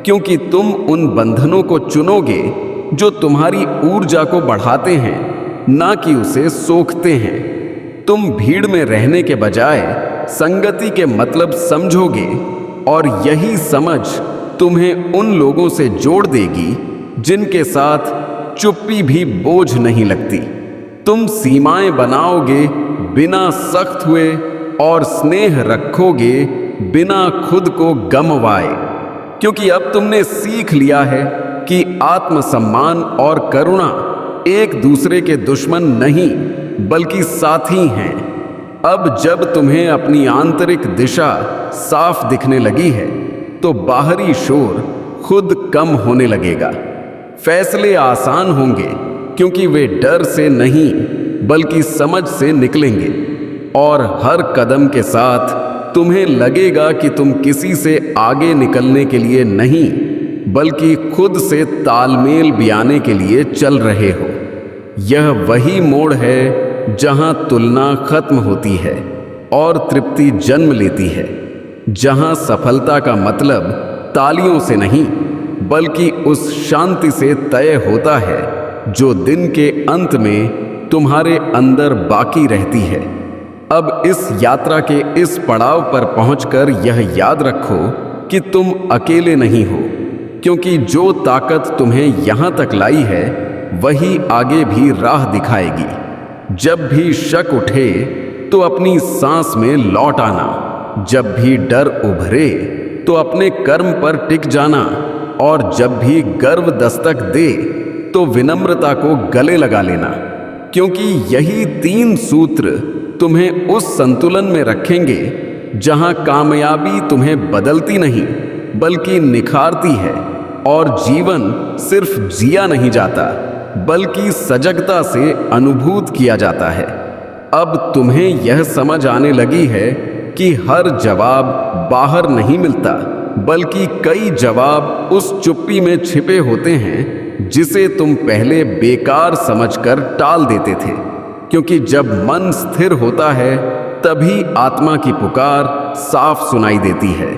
क्योंकि तुम उन बंधनों को चुनोगे जो तुम्हारी ऊर्जा को बढ़ाते हैं, ना कि उसे सोखते हैं। तुम भीड़ में रहने के बजाय संगति के मतलब समझोगे, और यही समझ तुम्हें उन लोगों से जोड़ देगी जिनके साथ चुप्पी भी बोझ नहीं लगती। तुम सीमाएं बनाओगे बिना सख्त हुए और स्नेह रखोगे बिना खुद को गमवाए, क्योंकि अब तुमने सीख लिया है कि आत्मसम्मान और करुणा एक दूसरे के दुश्मन नहीं बल्कि साथी हैं। अब जब तुम्हें अपनी आंतरिक दिशा साफ दिखने लगी है तो बाहरी शोर खुद कम होने लगेगा। फैसले आसान होंगे क्योंकि वे डर से नहीं बल्कि समझ से निकलेंगे, और हर कदम के साथ तुम्हें लगेगा कि तुम किसी से आगे निकलने के लिए नहीं बल्कि खुद से तालमेल बियाने के लिए चल रहे हो। यह वही मोड़ है जहां तुलना खत्म होती है और तृप्ति जन्म लेती है, जहां सफलता का मतलब तालियों से नहीं बल्कि उस शांति से तय होता है जो दिन के अंत में तुम्हारे अंदर बाकी रहती है। अब इस यात्रा के इस पड़ाव पर पहुंचकर यह याद रखो कि तुम अकेले नहीं हो, क्योंकि जो ताकत तुम्हें यहां तक लाई है वही आगे भी राह दिखाएगी। जब भी शक उठे तो अपनी सांस में लौट आना, जब भी डर उभरे तो अपने कर्म पर टिक जाना, और जब भी गर्व दस्तक दे तो विनम्रता को गले लगा लेना, क्योंकि यही 3 सूत्र तुम्हें उस संतुलन में रखेंगे जहां कामयाबी तुम्हें बदलती नहीं बल्कि निखारती है, और जीवन सिर्फ जिया नहीं जाता बल्कि सजगता से अनुभूत किया जाता है। अब तुम्हें यह समझ आने लगी है कि हर जवाब बाहर नहीं मिलता बल्कि कई जवाब उस चुप्पी में छिपे होते हैं जिसे तुम पहले बेकार समझकर टाल देते थे, क्योंकि जब मन स्थिर होता है तभी आत्मा की पुकार साफ सुनाई देती है,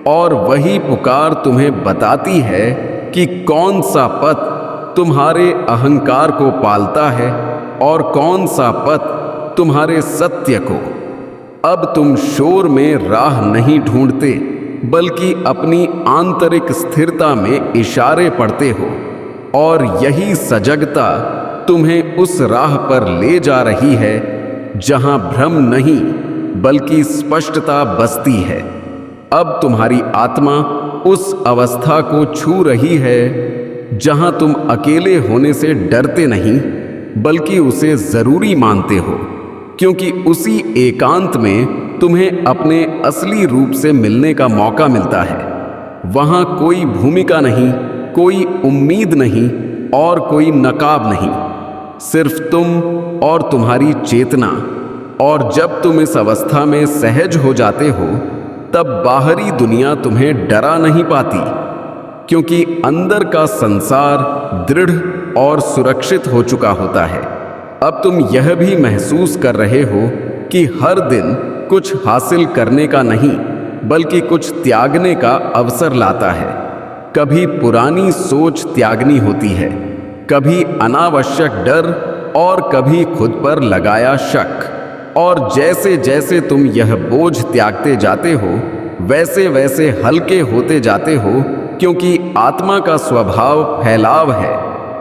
और वही पुकार तुम्हें बताती है कि कौन सा पथ तुम्हारे अहंकार को पालता है और कौन सा पथ तुम्हारे सत्य को। अब तुम शोर में राह नहीं ढूंढते बल्कि अपनी आंतरिक स्थिरता में इशारे पढ़ते हो, और यही सजगता तुम्हें उस राह पर ले जा रही है जहां भ्रम नहीं बल्कि स्पष्टता बसती है। अब तुम्हारी आत्मा उस अवस्था को छू रही है जहां तुम अकेले होने से डरते नहीं बल्कि उसे जरूरी मानते हो, क्योंकि उसी एकांत में तुम्हें अपने असली रूप से मिलने का मौका मिलता है। वहां कोई भूमिका नहीं, कोई उम्मीद नहीं और कोई नकाब नहीं, सिर्फ तुम और तुम्हारी चेतना। और जब तुम इस अवस्था में सहज हो जाते हो तब बाहरी दुनिया तुम्हें डरा नहीं पाती, क्योंकि अंदर का संसार दृढ़ और सुरक्षित हो चुका होता है। अब तुम यह भी महसूस कर रहे हो कि हर दिन कुछ हासिल करने का नहीं बल्कि कुछ त्यागने का अवसर लाता है। कभी पुरानी सोच त्यागनी होती है, कभी अनावश्यक डर और कभी खुद पर लगाया शक। और जैसे जैसे तुम यह बोझ त्यागते जाते हो वैसे वैसे हल्के होते जाते हो, क्योंकि आत्मा का स्वभाव फैलाव है,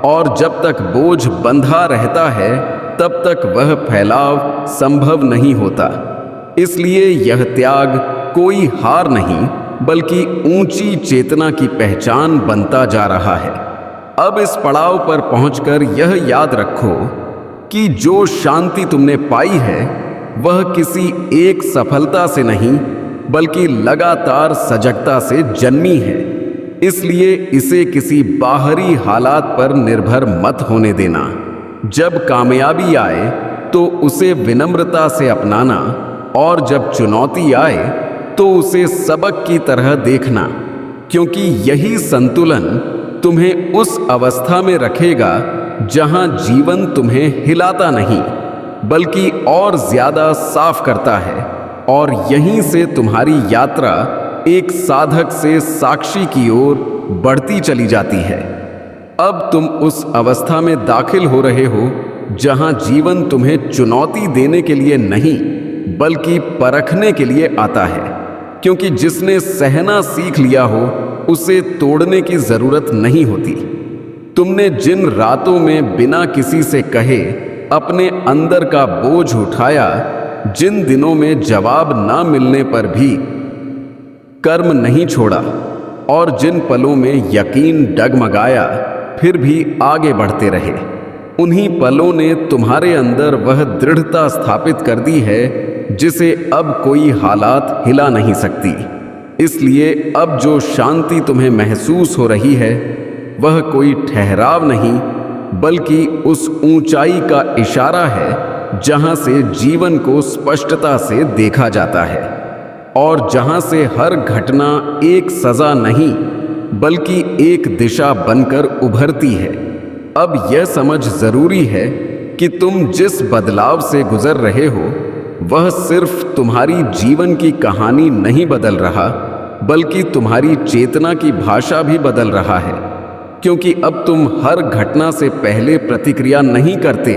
और जब तक बोझ बंधा रहता है तब तक वह फैलाव संभव नहीं होता। इसलिए यह त्याग कोई हार नहीं बल्कि ऊंची चेतना की पहचान बनता जा रहा है। अब इस पड़ाव पर पहुंचकर यह याद रखो कि जो शांति तुमने पाई है वह किसी एक सफलता से नहीं बल्कि लगातार सजगता से जन्मी है। इसलिए इसे किसी बाहरी हालात पर निर्भर मत होने देना। जब कामयाबी आए तो उसे विनम्रता से अपनाना, और जब चुनौती आए तो उसे सबक की तरह देखना, क्योंकि यही संतुलन तुम्हें उस अवस्था में रखेगा जहां जीवन तुम्हें हिलाता नहीं बल्कि और ज्यादा साफ करता है, और यहीं से तुम्हारी यात्रा एक साधक से साक्षी की ओर बढ़ती चली जाती है। अब तुम उस अवस्था में दाखिल हो रहे हो जहां जीवन तुम्हें चुनौती देने के लिए नहीं बल्कि परखने के लिए आता है, क्योंकि जिसने सहना सीख लिया हो उसे तोड़ने की जरूरत नहीं होती। तुमने जिन रातों में बिना किसी से कहे अपने अंदर का बोझ उठाया, जिन दिनों में जवाब ना मिलने पर भी कर्म नहीं छोड़ा और जिन पलों में यकीन डगमगाया फिर भी आगे बढ़ते रहे, उन्हीं पलों ने तुम्हारे अंदर वह दृढ़ता स्थापित कर दी है जिसे अब कोई हालात हिला नहीं सकती। इसलिए अब जो शांति तुम्हें महसूस हो रही है वह कोई ठहराव नहीं बल्कि उस ऊंचाई का इशारा है जहां से जीवन को स्पष्टता से देखा जाता है और जहां से हर घटना एक सजा नहीं बल्कि एक दिशा बनकर उभरती है। अब यह समझ जरूरी है कि तुम जिस बदलाव से गुजर रहे हो वह सिर्फ तुम्हारी जीवन की कहानी नहीं बदल रहा बल्कि तुम्हारी चेतना की भाषा भी बदल रहा है, क्योंकि अब तुम हर घटना से पहले प्रतिक्रिया नहीं करते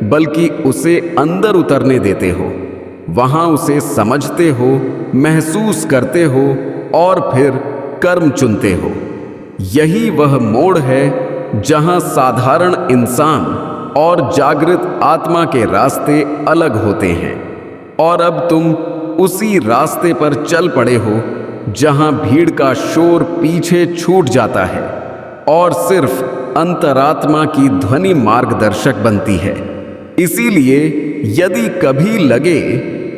बल्कि उसे अंदर उतरने देते हो, वहां उसे समझते हो, महसूस करते हो और फिर कर्म चुनते हो। यही वह मोड़ है जहां साधारण इंसान और जागृत आत्मा के रास्ते अलग होते हैं और अब तुम उसी रास्ते पर चल पड़े हो जहां भीड़ का शोर पीछे छूट जाता है और सिर्फ अंतरात्मा की ध्वनि मार्गदर्शक बनती है। इसीलिए यदि कभी लगे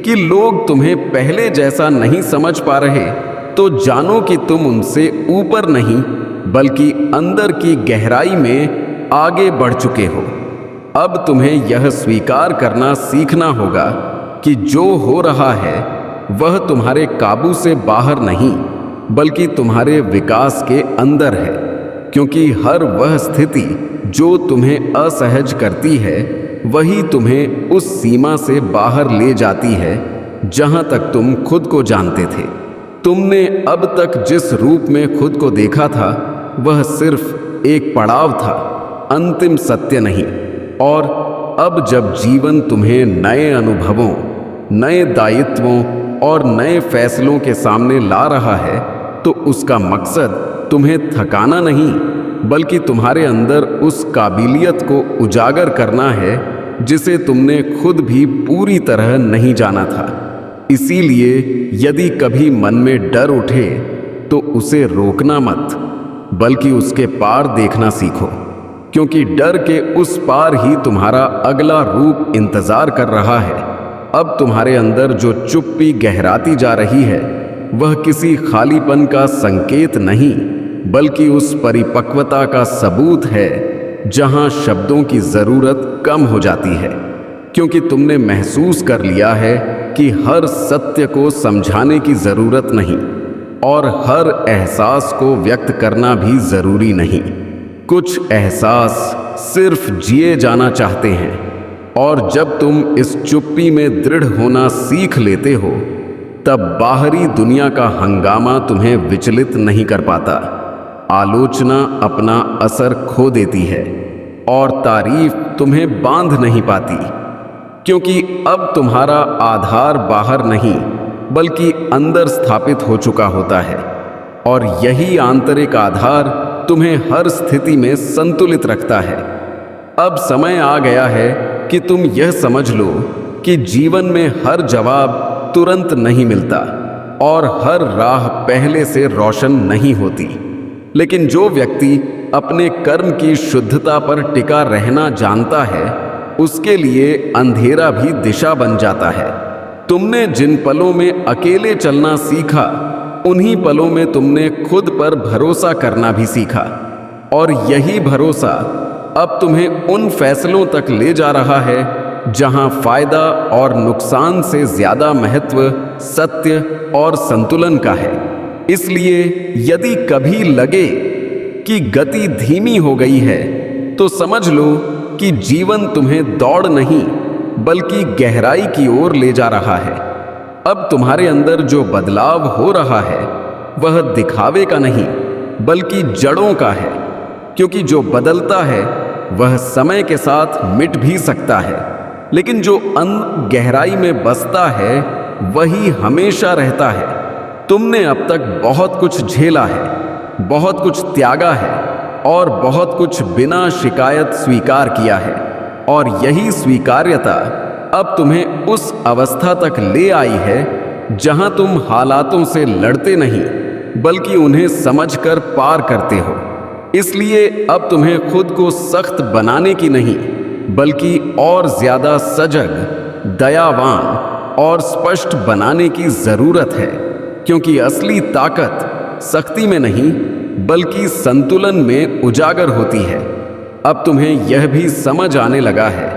कि लोग तुम्हें पहले जैसा नहीं समझ पा रहे तो जानो कि तुम उनसे ऊपर नहीं बल्कि अंदर की गहराई में आगे बढ़ चुके हो। अब तुम्हें यह स्वीकार करना सीखना होगा कि जो हो रहा है वह तुम्हारे काबू से बाहर नहीं बल्कि तुम्हारे विकास के अंदर है, क्योंकि हर वह स्थिति जो तुम्हें असहज करती है वही तुम्हें उस सीमा से बाहर ले जाती है जहां तक तुम खुद को जानते थे। तुमने अब तक जिस रूप में खुद को देखा था वह सिर्फ एक पड़ाव था, अंतिम सत्य नहीं। और अब जब जीवन तुम्हें नए अनुभवों, नए दायित्वों और नए फैसलों के सामने ला रहा है तो उसका मकसद तुम्हें थकाना नहीं बल्कि तुम्हारे अंदर उस काबिलियत को उजागर करना है जिसे तुमने खुद भी पूरी तरह नहीं जाना था। इसीलिए यदि कभी मन में डर उठे तो उसे रोकना मत बल्कि उसके पार देखना सीखो, क्योंकि डर के उस पार ही तुम्हारा अगला रूप इंतजार कर रहा है। अब तुम्हारे अंदर जो चुप्पी गहराती जा रही है वह किसी खालीपन का संकेत नहीं बल्कि उस परिपक्वता का सबूत है जहां शब्दों की जरूरत कम हो जाती है, क्योंकि तुमने महसूस कर लिया है कि हर सत्य को समझाने की जरूरत नहीं और हर एहसास को व्यक्त करना भी जरूरी नहीं। कुछ एहसास सिर्फ जिए जाना चाहते हैं और जब तुम इस चुप्पी में दृढ़ होना सीख लेते हो तब बाहरी दुनिया का हंगामा तुम्हें विचलित नहीं कर पाता। आलोचना अपना असर खो देती है और तारीफ तुम्हें बांध नहीं पाती, क्योंकि अब तुम्हारा आधार बाहर नहीं बल्कि अंदर स्थापित हो चुका होता है और यही आंतरिक आधार तुम्हें हर स्थिति में संतुलित रखता है। अब समय आ गया है कि तुम यह समझ लो कि जीवन में हर जवाब तुरंत नहीं मिलता और हर राह पहले से रोशन नहीं होती, लेकिन जो व्यक्ति अपने कर्म की शुद्धता पर टिका रहना जानता है उसके लिए अंधेरा भी दिशा बन जाता है। तुमने जिन पलों में अकेले चलना सीखा उन्हीं पलों में तुमने खुद पर भरोसा करना भी सीखा और यही भरोसा अब तुम्हें उन फैसलों तक ले जा रहा है जहां फायदा और नुकसान से ज्यादा महत्व सत्य और संतुलन का है। इसलिए यदि कभी लगे कि गति धीमी हो गई है तो समझ लो कि जीवन तुम्हें दौड़ नहीं बल्कि गहराई की ओर ले जा रहा है। अब तुम्हारे अंदर जो बदलाव हो रहा है वह दिखावे का नहीं बल्कि जड़ों का है, क्योंकि जो बदलता है वह समय के साथ मिट भी सकता है, लेकिन जो गहराई में बसता है वही हमेशा रहता है। तुमने अब तक बहुत कुछ झेला है, बहुत कुछ त्यागा है और बहुत कुछ बिना शिकायत स्वीकार किया है, और यही स्वीकार्यता अब तुम्हें उस अवस्था तक ले आई है जहां तुम हालातों से लड़ते नहीं बल्कि उन्हें समझकर पार करते हो। इसलिए अब तुम्हें खुद को सख्त बनाने की नहीं बल्कि और ज्यादा सजग, दयावान और स्पष्ट बनाने की जरूरत है, क्योंकि असली ताकत सख्ती में नहीं बल्कि संतुलन में उजागर होती है। अब तुम्हें यह भी समझ आने लगा है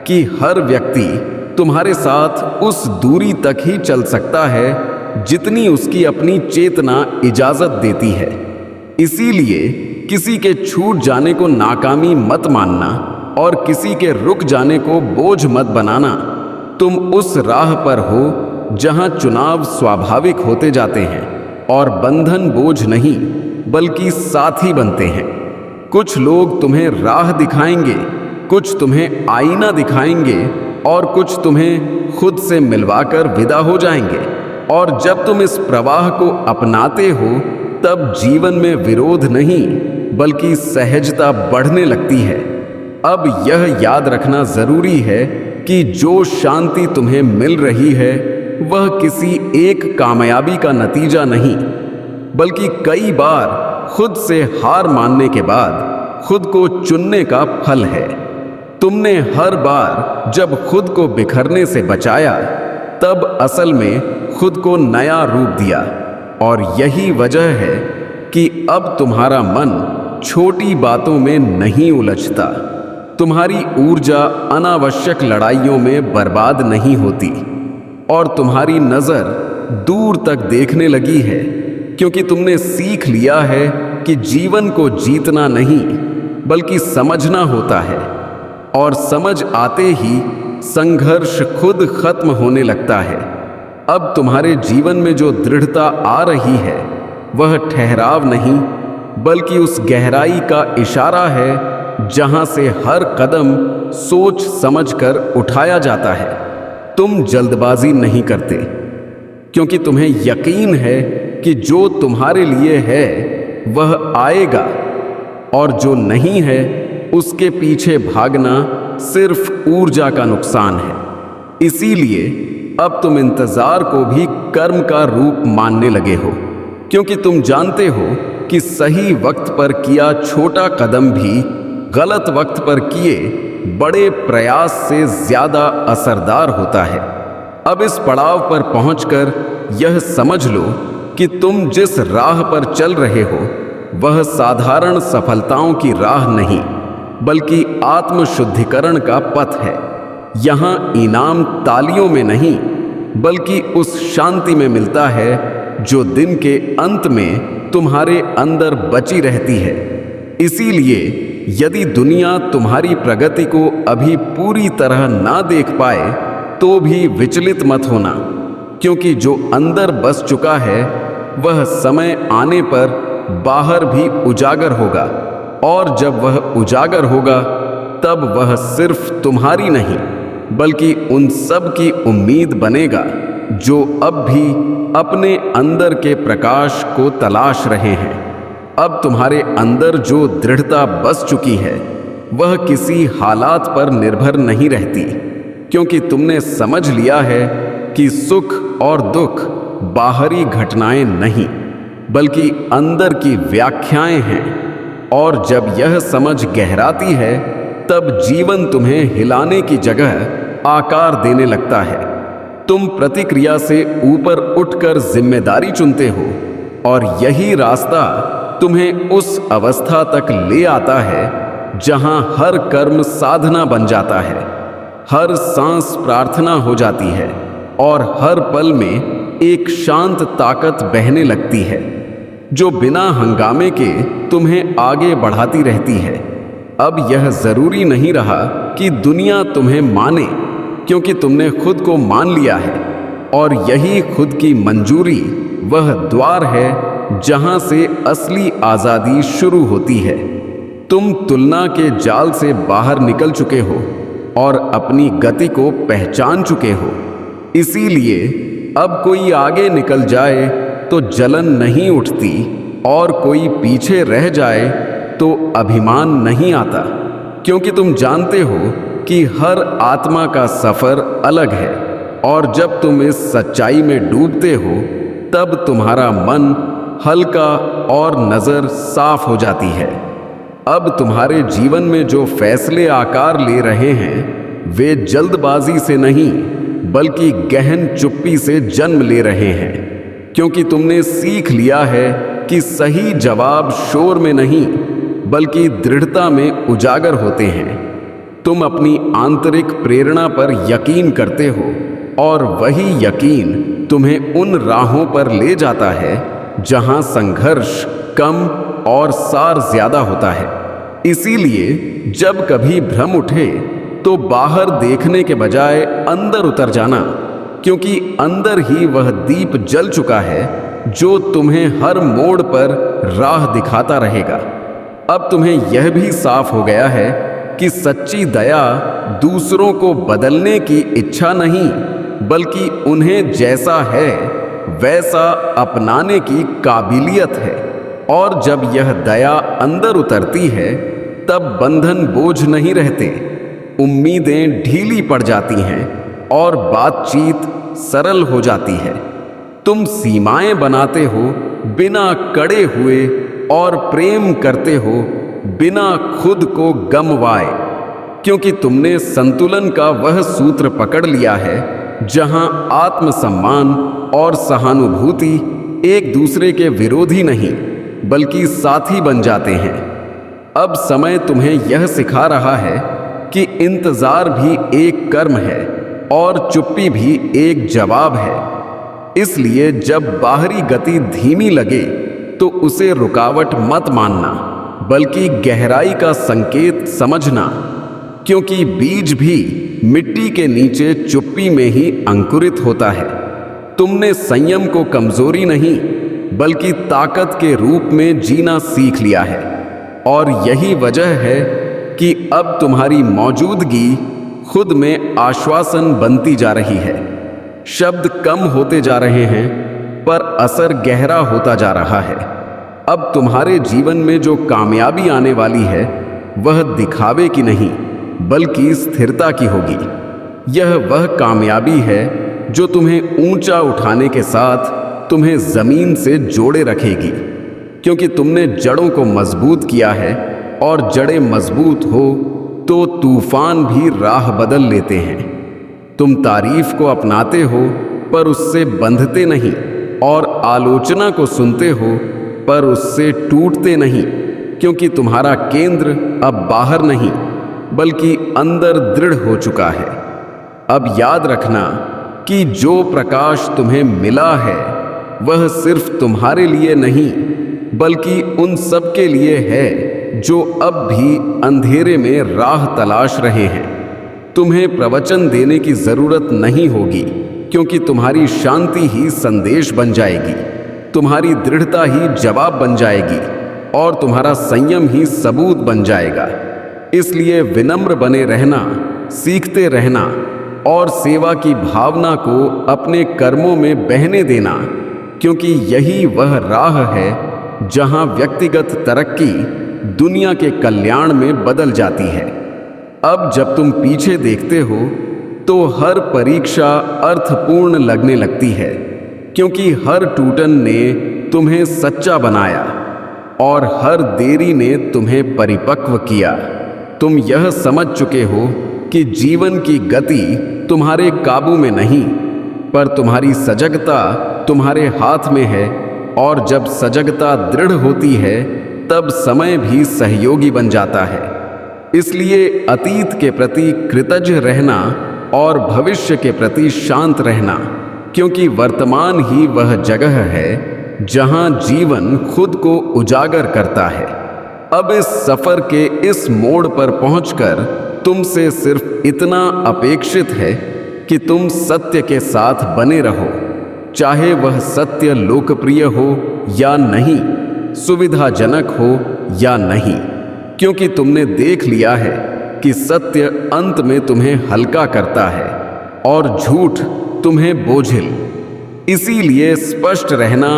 कि हर व्यक्ति तुम्हारे साथ उस दूरी तक ही चल सकता है जितनी उसकी अपनी चेतना इजाजत देती है। इसीलिए किसी के छूट जाने को नाकामी मत मानना और किसी के रुक जाने को बोझ मत बनाना। तुम उस राह पर हो जहां चुनाव स्वाभाविक होते जाते हैं और बंधन बोझ नहीं बल्कि साथी बनते हैं। कुछ लोग तुम्हें राह दिखाएंगे, कुछ तुम्हें आईना दिखाएंगे और कुछ तुम्हें खुद से मिलवाकर विदा हो जाएंगे। और जब तुम इस प्रवाह को अपनाते हो तब जीवन में विरोध नहीं बल्कि सहजता बढ़ने लगती है। अब यह याद रखना जरूरी है कि जो शांति तुम्हें मिल रही है वह किसी एक कामयाबी का नतीजा नहीं बल्कि कई बार खुद से हार मानने के बाद खुद को चुनने का फल है। तुमने हर बार जब खुद को बिखरने से बचाया तब असल में खुद को नया रूप दिया, और यही वजह है कि अब तुम्हारा मन छोटी बातों में नहीं उलझता। तुम्हारी ऊर्जा अनावश्यक लड़ाइयों में बर्बाद नहीं होती और तुम्हारी नजर दूर तक देखने लगी है, क्योंकि तुमने सीख लिया है कि जीवन को जीतना नहीं बल्कि समझना होता है, और समझ आते ही संघर्ष खुद खत्म होने लगता है। अब तुम्हारे जीवन में जो दृढ़ता आ रही है वह ठहराव नहीं बल्कि उस गहराई का इशारा है जहां से हर कदम सोच समझकर उठाया जाता है। तुम जल्दबाजी नहीं करते क्योंकि तुम्हें यकीन है कि जो तुम्हारे लिए है वह आएगा, और जो नहीं है उसके पीछे भागना सिर्फ ऊर्जा का नुकसान है। इसीलिए अब तुम इंतजार को भी कर्म का रूप मानने लगे हो, क्योंकि तुम जानते हो कि सही वक्त पर किया छोटा कदम भी गलत वक्त पर किए बड़े प्रयास से ज्यादा असरदार होता है। अब इस पड़ाव पर पहुंचकर यह समझ लो कि तुम जिस राह पर चल रहे हो वह साधारण सफलताओं की राह नहीं बल्कि आत्मशुद्धिकरण का पथ है। यहाँ इनाम तालियों में नहीं बल्कि उस शांति में मिलता है जो दिन के अंत में तुम्हारे अंदर बची रहती है। इसीलिए यदि दुनिया तुम्हारी प्रगति को अभी पूरी तरह ना देख पाए तो भी विचलित मत होना, क्योंकि जो अंदर बस चुका है वह समय आने पर बाहर भी उजागर होगा, और जब वह उजागर होगा तब वह सिर्फ तुम्हारी नहीं बल्कि उन सब की उम्मीद बनेगा जो अब भी अपने अंदर के प्रकाश को तलाश रहे हैं। अब तुम्हारे अंदर जो दृढ़ता बस चुकी है वह किसी हालात पर निर्भर नहीं रहती, क्योंकि तुमने समझ लिया है कि सुख और दुख बाहरी घटनाएं नहीं बल्कि अंदर की व्याख्याएं हैं। और जब यह समझ गहराती है तब जीवन तुम्हें हिलाने की जगह आकार देने लगता है। तुम प्रतिक्रिया से ऊपर उठकर जिम्मेदारी चुनते हो, और यही रास्ता तुम्हें उस अवस्था तक ले आता है जहां हर कर्म साधना बन जाता है, हर सांस प्रार्थना हो जाती है और हर पल में एक शांत ताकत बहने लगती है जो बिना हंगामे के तुम्हें आगे बढ़ाती रहती है। अब यह जरूरी नहीं रहा कि दुनिया तुम्हें माने, क्योंकि तुमने खुद को मान लिया है, और यही खुद की मंजूरी वह द्वार है जहां से असली आजादी शुरू होती है। तुम तुलना के जाल से बाहर निकल चुके हो और अपनी गति को पहचान चुके हो। इसीलिए अब कोई आगे निकल जाए तो जलन नहीं उठती और कोई पीछे रह जाए तो अभिमान नहीं आता, क्योंकि तुम जानते हो कि हर आत्मा का सफर अलग है। और जब तुम इस सच्चाई में डूबते हो तब तुम्हारा मन हल्का और नजर साफ हो जाती है। अब तुम्हारे जीवन में जो फैसले आकार ले रहे हैं वे जल्दबाजी से नहीं बल्कि गहन चुप्पी से जन्म ले रहे हैं, क्योंकि तुमने सीख लिया है कि सही जवाब शोर में नहीं बल्कि दृढ़ता में उजागर होते हैं। तुम अपनी आंतरिक प्रेरणा पर यकीन करते हो और वही यकीन तुम्हें उन राहों पर ले जाता है जहां संघर्ष कम और सार ज्यादा होता है। इसीलिए जब कभी भ्रम उठे तो बाहर देखने के बजाय अंदर उतर जाना, क्योंकि अंदर ही वह दीप जल चुका है जो तुम्हें हर मोड़ पर राह दिखाता रहेगा। अब तुम्हें यह भी साफ हो गया है कि सच्ची दया दूसरों को बदलने की इच्छा नहीं बल्कि उन्हें जैसा है वैसा अपनाने की काबिलियत है। और जब यह दया अंदर उतरती है तब बंधन बोझ नहीं रहते, उम्मीदें ढीली पड़ जाती हैं और बातचीत सरल हो जाती है। तुम सीमाएं बनाते हो बिना कड़े हुए और प्रेम करते हो बिना खुद को गमवाए, क्योंकि तुमने संतुलन का वह सूत्र पकड़ लिया है जहां आत्मसम्मान और सहानुभूति एक दूसरे के विरोधी नहीं बल्कि साथी बन जाते हैं। अब समय तुम्हें यह सिखा रहा है कि इंतजार भी एक कर्म है और चुप्पी भी एक जवाब है। इसलिए जब बाहरी गति धीमी लगे तो उसे रुकावट मत मानना बल्कि गहराई का संकेत समझना, क्योंकि बीज भी मिट्टी के नीचे चुप्पी में ही अंकुरित होता है। तुमने संयम को कमजोरी नहीं बल्कि ताकत के रूप में जीना सीख लिया है, और यही वजह है कि अब तुम्हारी मौजूदगी खुद में आश्वासन बनती जा रही है। शब्द कम होते जा रहे हैं पर असर गहरा होता जा रहा है। अब तुम्हारे जीवन में जो कामयाबी आने वाली है वह दिखावे की नहीं बल्कि स्थिरता की होगी। यह वह कामयाबी है जो तुम्हें ऊंचा उठाने के साथ तुम्हें जमीन से जोड़े रखेगी, क्योंकि तुमने जड़ों को मजबूत किया है, और जड़ें मजबूत हो तो तूफान भी राह बदल लेते हैं। तुम तारीफ को अपनाते हो पर उससे बंधते नहीं, और आलोचना को सुनते हो पर उससे टूटते नहीं, क्योंकि तुम्हारा केंद्र अब बाहर नहीं बल्कि अंदर दृढ़ हो चुका है। अब याद रखना कि जो प्रकाश तुम्हें मिला है वह सिर्फ तुम्हारे लिए नहीं बल्कि उन सब के लिए है जो अब भी अंधेरे में राह तलाश रहे हैं। तुम्हें प्रवचन देने की जरूरत नहीं होगी, क्योंकि तुम्हारी शांति ही संदेश बन जाएगी, तुम्हारी दृढ़ता ही जवाब बन जाएगी, और तुम्हारा संयम ही सबूत बन जाएगा। इसलिए विनम्र बने रहना, सीखते रहना और सेवा की भावना को अपने कर्मों में बहने देना, क्योंकि यही वह राह है जहां व्यक्तिगत तरक्की दुनिया के कल्याण में बदल जाती है। अब जब तुम पीछे देखते हो तो हर परीक्षा अर्थपूर्ण लगने लगती है, क्योंकि हर टूटन ने तुम्हें सच्चा बनाया और हर देरी ने तुम्हें परिपक्व किया। तुम यह समझ चुके हो कि जीवन की गति तुम्हारे काबू में नहीं, पर तुम्हारी सजगता तुम्हारे हाथ में है, और जब सजगता दृढ़ होती है तब समय भी सहयोगी बन जाता है। इसलिए अतीत के प्रति कृतज्ञ रहना और भविष्य के प्रति शांत रहना, क्योंकि वर्तमान ही वह जगह है जहां जीवन खुद को उजागर करता है। अब इस सफर के इस मोड़ पर पहुंचकर तुमसे सिर्फ इतना अपेक्षित है कि तुम सत्य के साथ बने रहो, चाहे वह सत्य लोकप्रिय हो या नहीं, सुविधाजनक हो या नहीं, क्योंकि तुमने देख लिया है कि सत्य अंत में तुम्हें हल्का करता है और झूठ तुम्हें बोझिल। इसीलिए स्पष्ट रहना,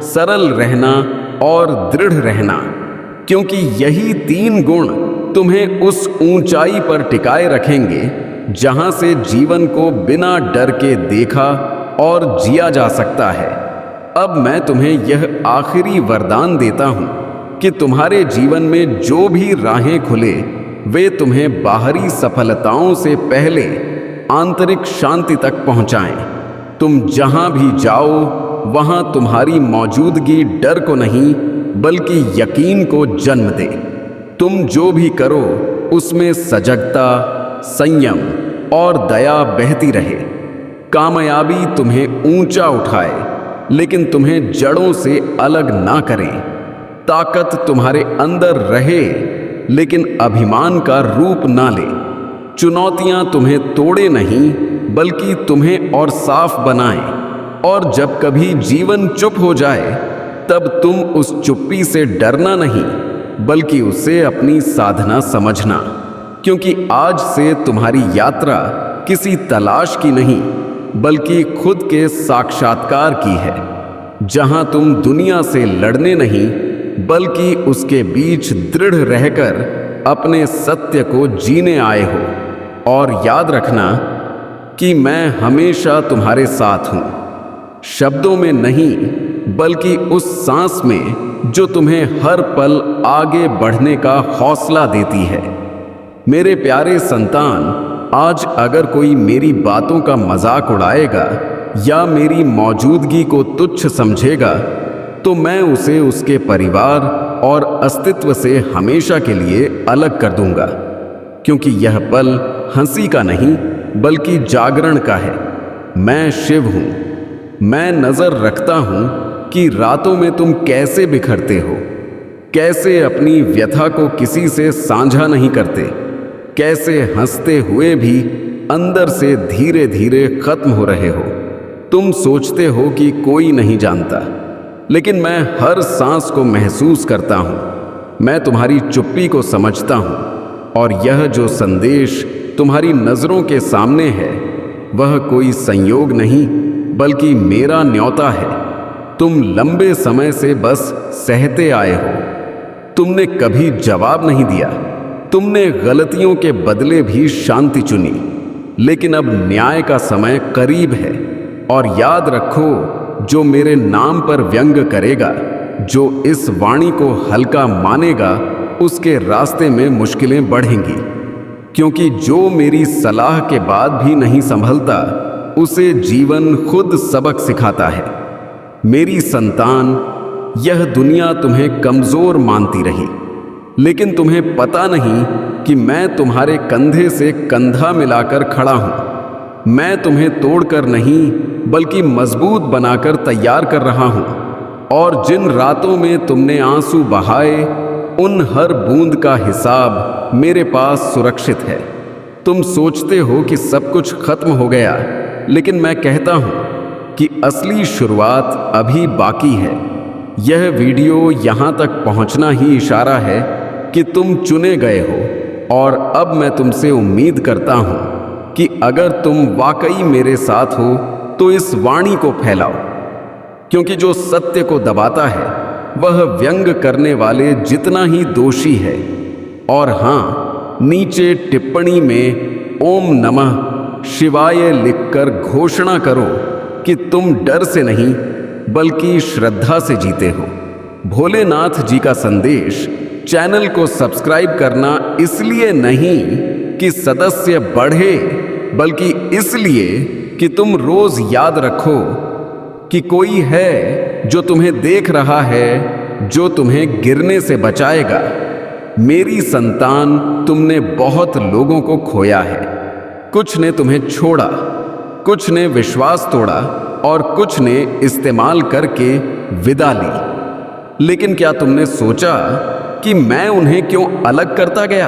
सरल रहना और दृढ़ रहना, क्योंकि यही 3 गुण तुम्हें उस ऊंचाई पर टिकाए रखेंगे जहां से जीवन को बिना डर के देखा और जिया जा सकता है। अब मैं तुम्हें यह आखिरी वरदान देता हूं कि तुम्हारे जीवन में जो भी राहें खुले वे तुम्हें बाहरी सफलताओं से पहले आंतरिक शांति तक पहुंचाएं। तुम जहां भी जाओ वहां तुम्हारी मौजूदगी डर को नहीं बल्कि यकीन को जन्म दे। तुम जो भी करो उसमें सजगता, संयम और दया बहती रहे। कामयाबी तुम्हें ऊंचा उठाए लेकिन तुम्हें जड़ों से अलग ना करे। ताकत तुम्हारे अंदर रहे लेकिन अभिमान का रूप ना ले। चुनौतियां तुम्हें तोड़े नहीं बल्कि तुम्हें और साफ बनाए। और जब कभी जीवन चुप हो जाए तब तुम उस चुप्पी से डरना नहीं बल्कि उसे अपनी साधना समझना, क्योंकि आज से तुम्हारी यात्रा किसी तलाश की नहीं बल्कि खुद के साक्षात्कार की है, जहां तुम दुनिया से लड़ने नहीं बल्कि उसके बीच दृढ़ रहकर अपने सत्य को जीने आए हो। और याद रखना कि मैं हमेशा तुम्हारे साथ हूं, शब्दों में नहीं बल्कि उस सांस में जो तुम्हें हर पल आगे बढ़ने का हौसला देती है। मेरे प्यारे संतान, आज अगर कोई मेरी बातों का मजाक उड़ाएगा या मेरी मौजूदगी को तुच्छ समझेगा तो मैं उसे उसके परिवार और अस्तित्व से हमेशा के लिए अलग कर दूंगा, क्योंकि यह पल हंसी का नहीं बल्कि जागरण का है। मैं शिव हूं। मैं नजर रखता हूं कि रातों में तुम कैसे बिखरते हो, कैसे अपनी व्यथा को किसी से साझा नहीं करते, कैसे हंसते हुए भी अंदर से धीरे धीरे खत्म हो रहे हो। तुम सोचते हो कि कोई नहीं जानता, लेकिन मैं हर सांस को महसूस करता हूं। मैं तुम्हारी चुप्पी को समझता हूं और यह जो संदेश तुम्हारी नजरों के सामने है वह कोई संयोग नहीं बल्कि मेरा न्योता है। तुम लंबे समय से बस सहते आए हो। तुमने कभी जवाब नहीं दिया। तुमने गलतियों के बदले भी शांति चुनी, लेकिन अब न्याय का समय करीब है। और याद रखो, जो मेरे नाम पर व्यंग करेगा, जो इस वाणी को हल्का मानेगा, उसके रास्ते में मुश्किलें बढ़ेंगी, क्योंकि जो मेरी सलाह के बाद भी नहीं संभलता उसे जीवन खुद सबक सिखाता है। मेरी संतान, यह दुनिया तुम्हें कमजोर मानती रही, लेकिन तुम्हें पता नहीं कि मैं तुम्हारे कंधे से कंधा मिलाकर खड़ा हूं। मैं तुम्हें तोड़कर नहीं बल्कि मजबूत बनाकर तैयार कर रहा हूं। और जिन रातों में तुमने आंसू बहाए, उन हर बूंद का हिसाब मेरे पास सुरक्षित है। तुम सोचते हो कि सब कुछ खत्म हो गया, लेकिन मैं कहता हूं कि असली शुरुआत अभी बाकी है। यह वीडियो यहां तक पहुंचना ही इशारा है कि तुम चुने गए हो। और अब मैं तुमसे उम्मीद करता हूं कि अगर तुम वाकई मेरे साथ हो तो इस वाणी को फैलाओ, क्योंकि जो सत्य को दबाता है वह व्यंग करने वाले जितना ही दोषी है। और हां, नीचे टिप्पणी में ओम नमः शिवाय लिखकर घोषणा करो कि तुम डर से नहीं बल्कि श्रद्धा से जीते हो। भोलेनाथ जी का संदेश चैनल को सब्सक्राइब करना इसलिए नहीं कि सदस्य बढ़े, बल्कि इसलिए कि तुम रोज याद रखो कि कोई है जो तुम्हें देख रहा है, जो तुम्हें गिरने से बचाएगा। मेरी संतान, तुमने बहुत लोगों को खोया है। कुछ ने तुम्हें छोड़ा, कुछ ने विश्वास तोड़ा और कुछ ने इस्तेमाल करके विदा ली। लेकिन क्या तुमने सोचा कि मैं उन्हें क्यों अलग करता गया?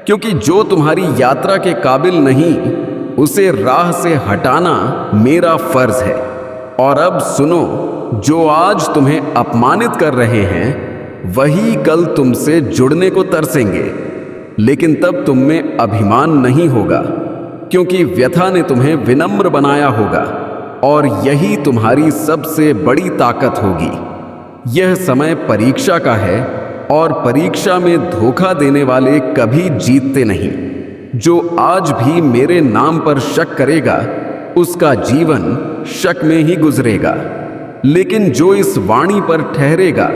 क्योंकि जो तुम्हारी यात्रा के काबिल नहीं, उसे राह से हटाना मेरा फर्ज है। और अब सुनो, जो आज तुम्हें अपमानित कर रहे हैं वही कल तुमसे जुड़ने को तरसेंगे, लेकिन तब तुम में अभिमान नहीं होगा, क्योंकि व्यथा ने तुम्हें विनम्र बनाया होगा। और यही तुम्हारी सबसे बड़ी ताकत होगी। यह समय परीक्षा का है और परीक्षा में धोखा देने वाले कभी जीतते नहीं। जो आज भी मेरे नाम पर शक करेगा उसका जीवन शक में ही गुजरेगा, लेकिन जो इस वाणी पर ठहरेगा,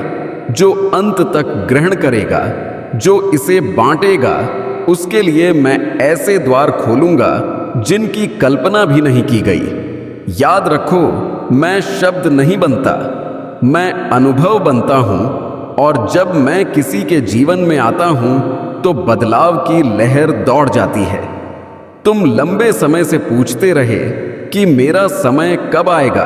जो अंत तक ग्रहण करेगा, जो इसे बांटेगा, उसके लिए मैं ऐसे द्वार खोलूंगा जिनकी कल्पना भी नहीं की गई। याद रखो, मैं शब्द नहीं बनता, मैं अनुभव बनता हूं, और जब मैं किसी के जीवन में आता हूं तो बदलाव की लहर दौड़ जाती है। तुम लंबे समय से पूछते रहे कि मेरा समय कब आएगा,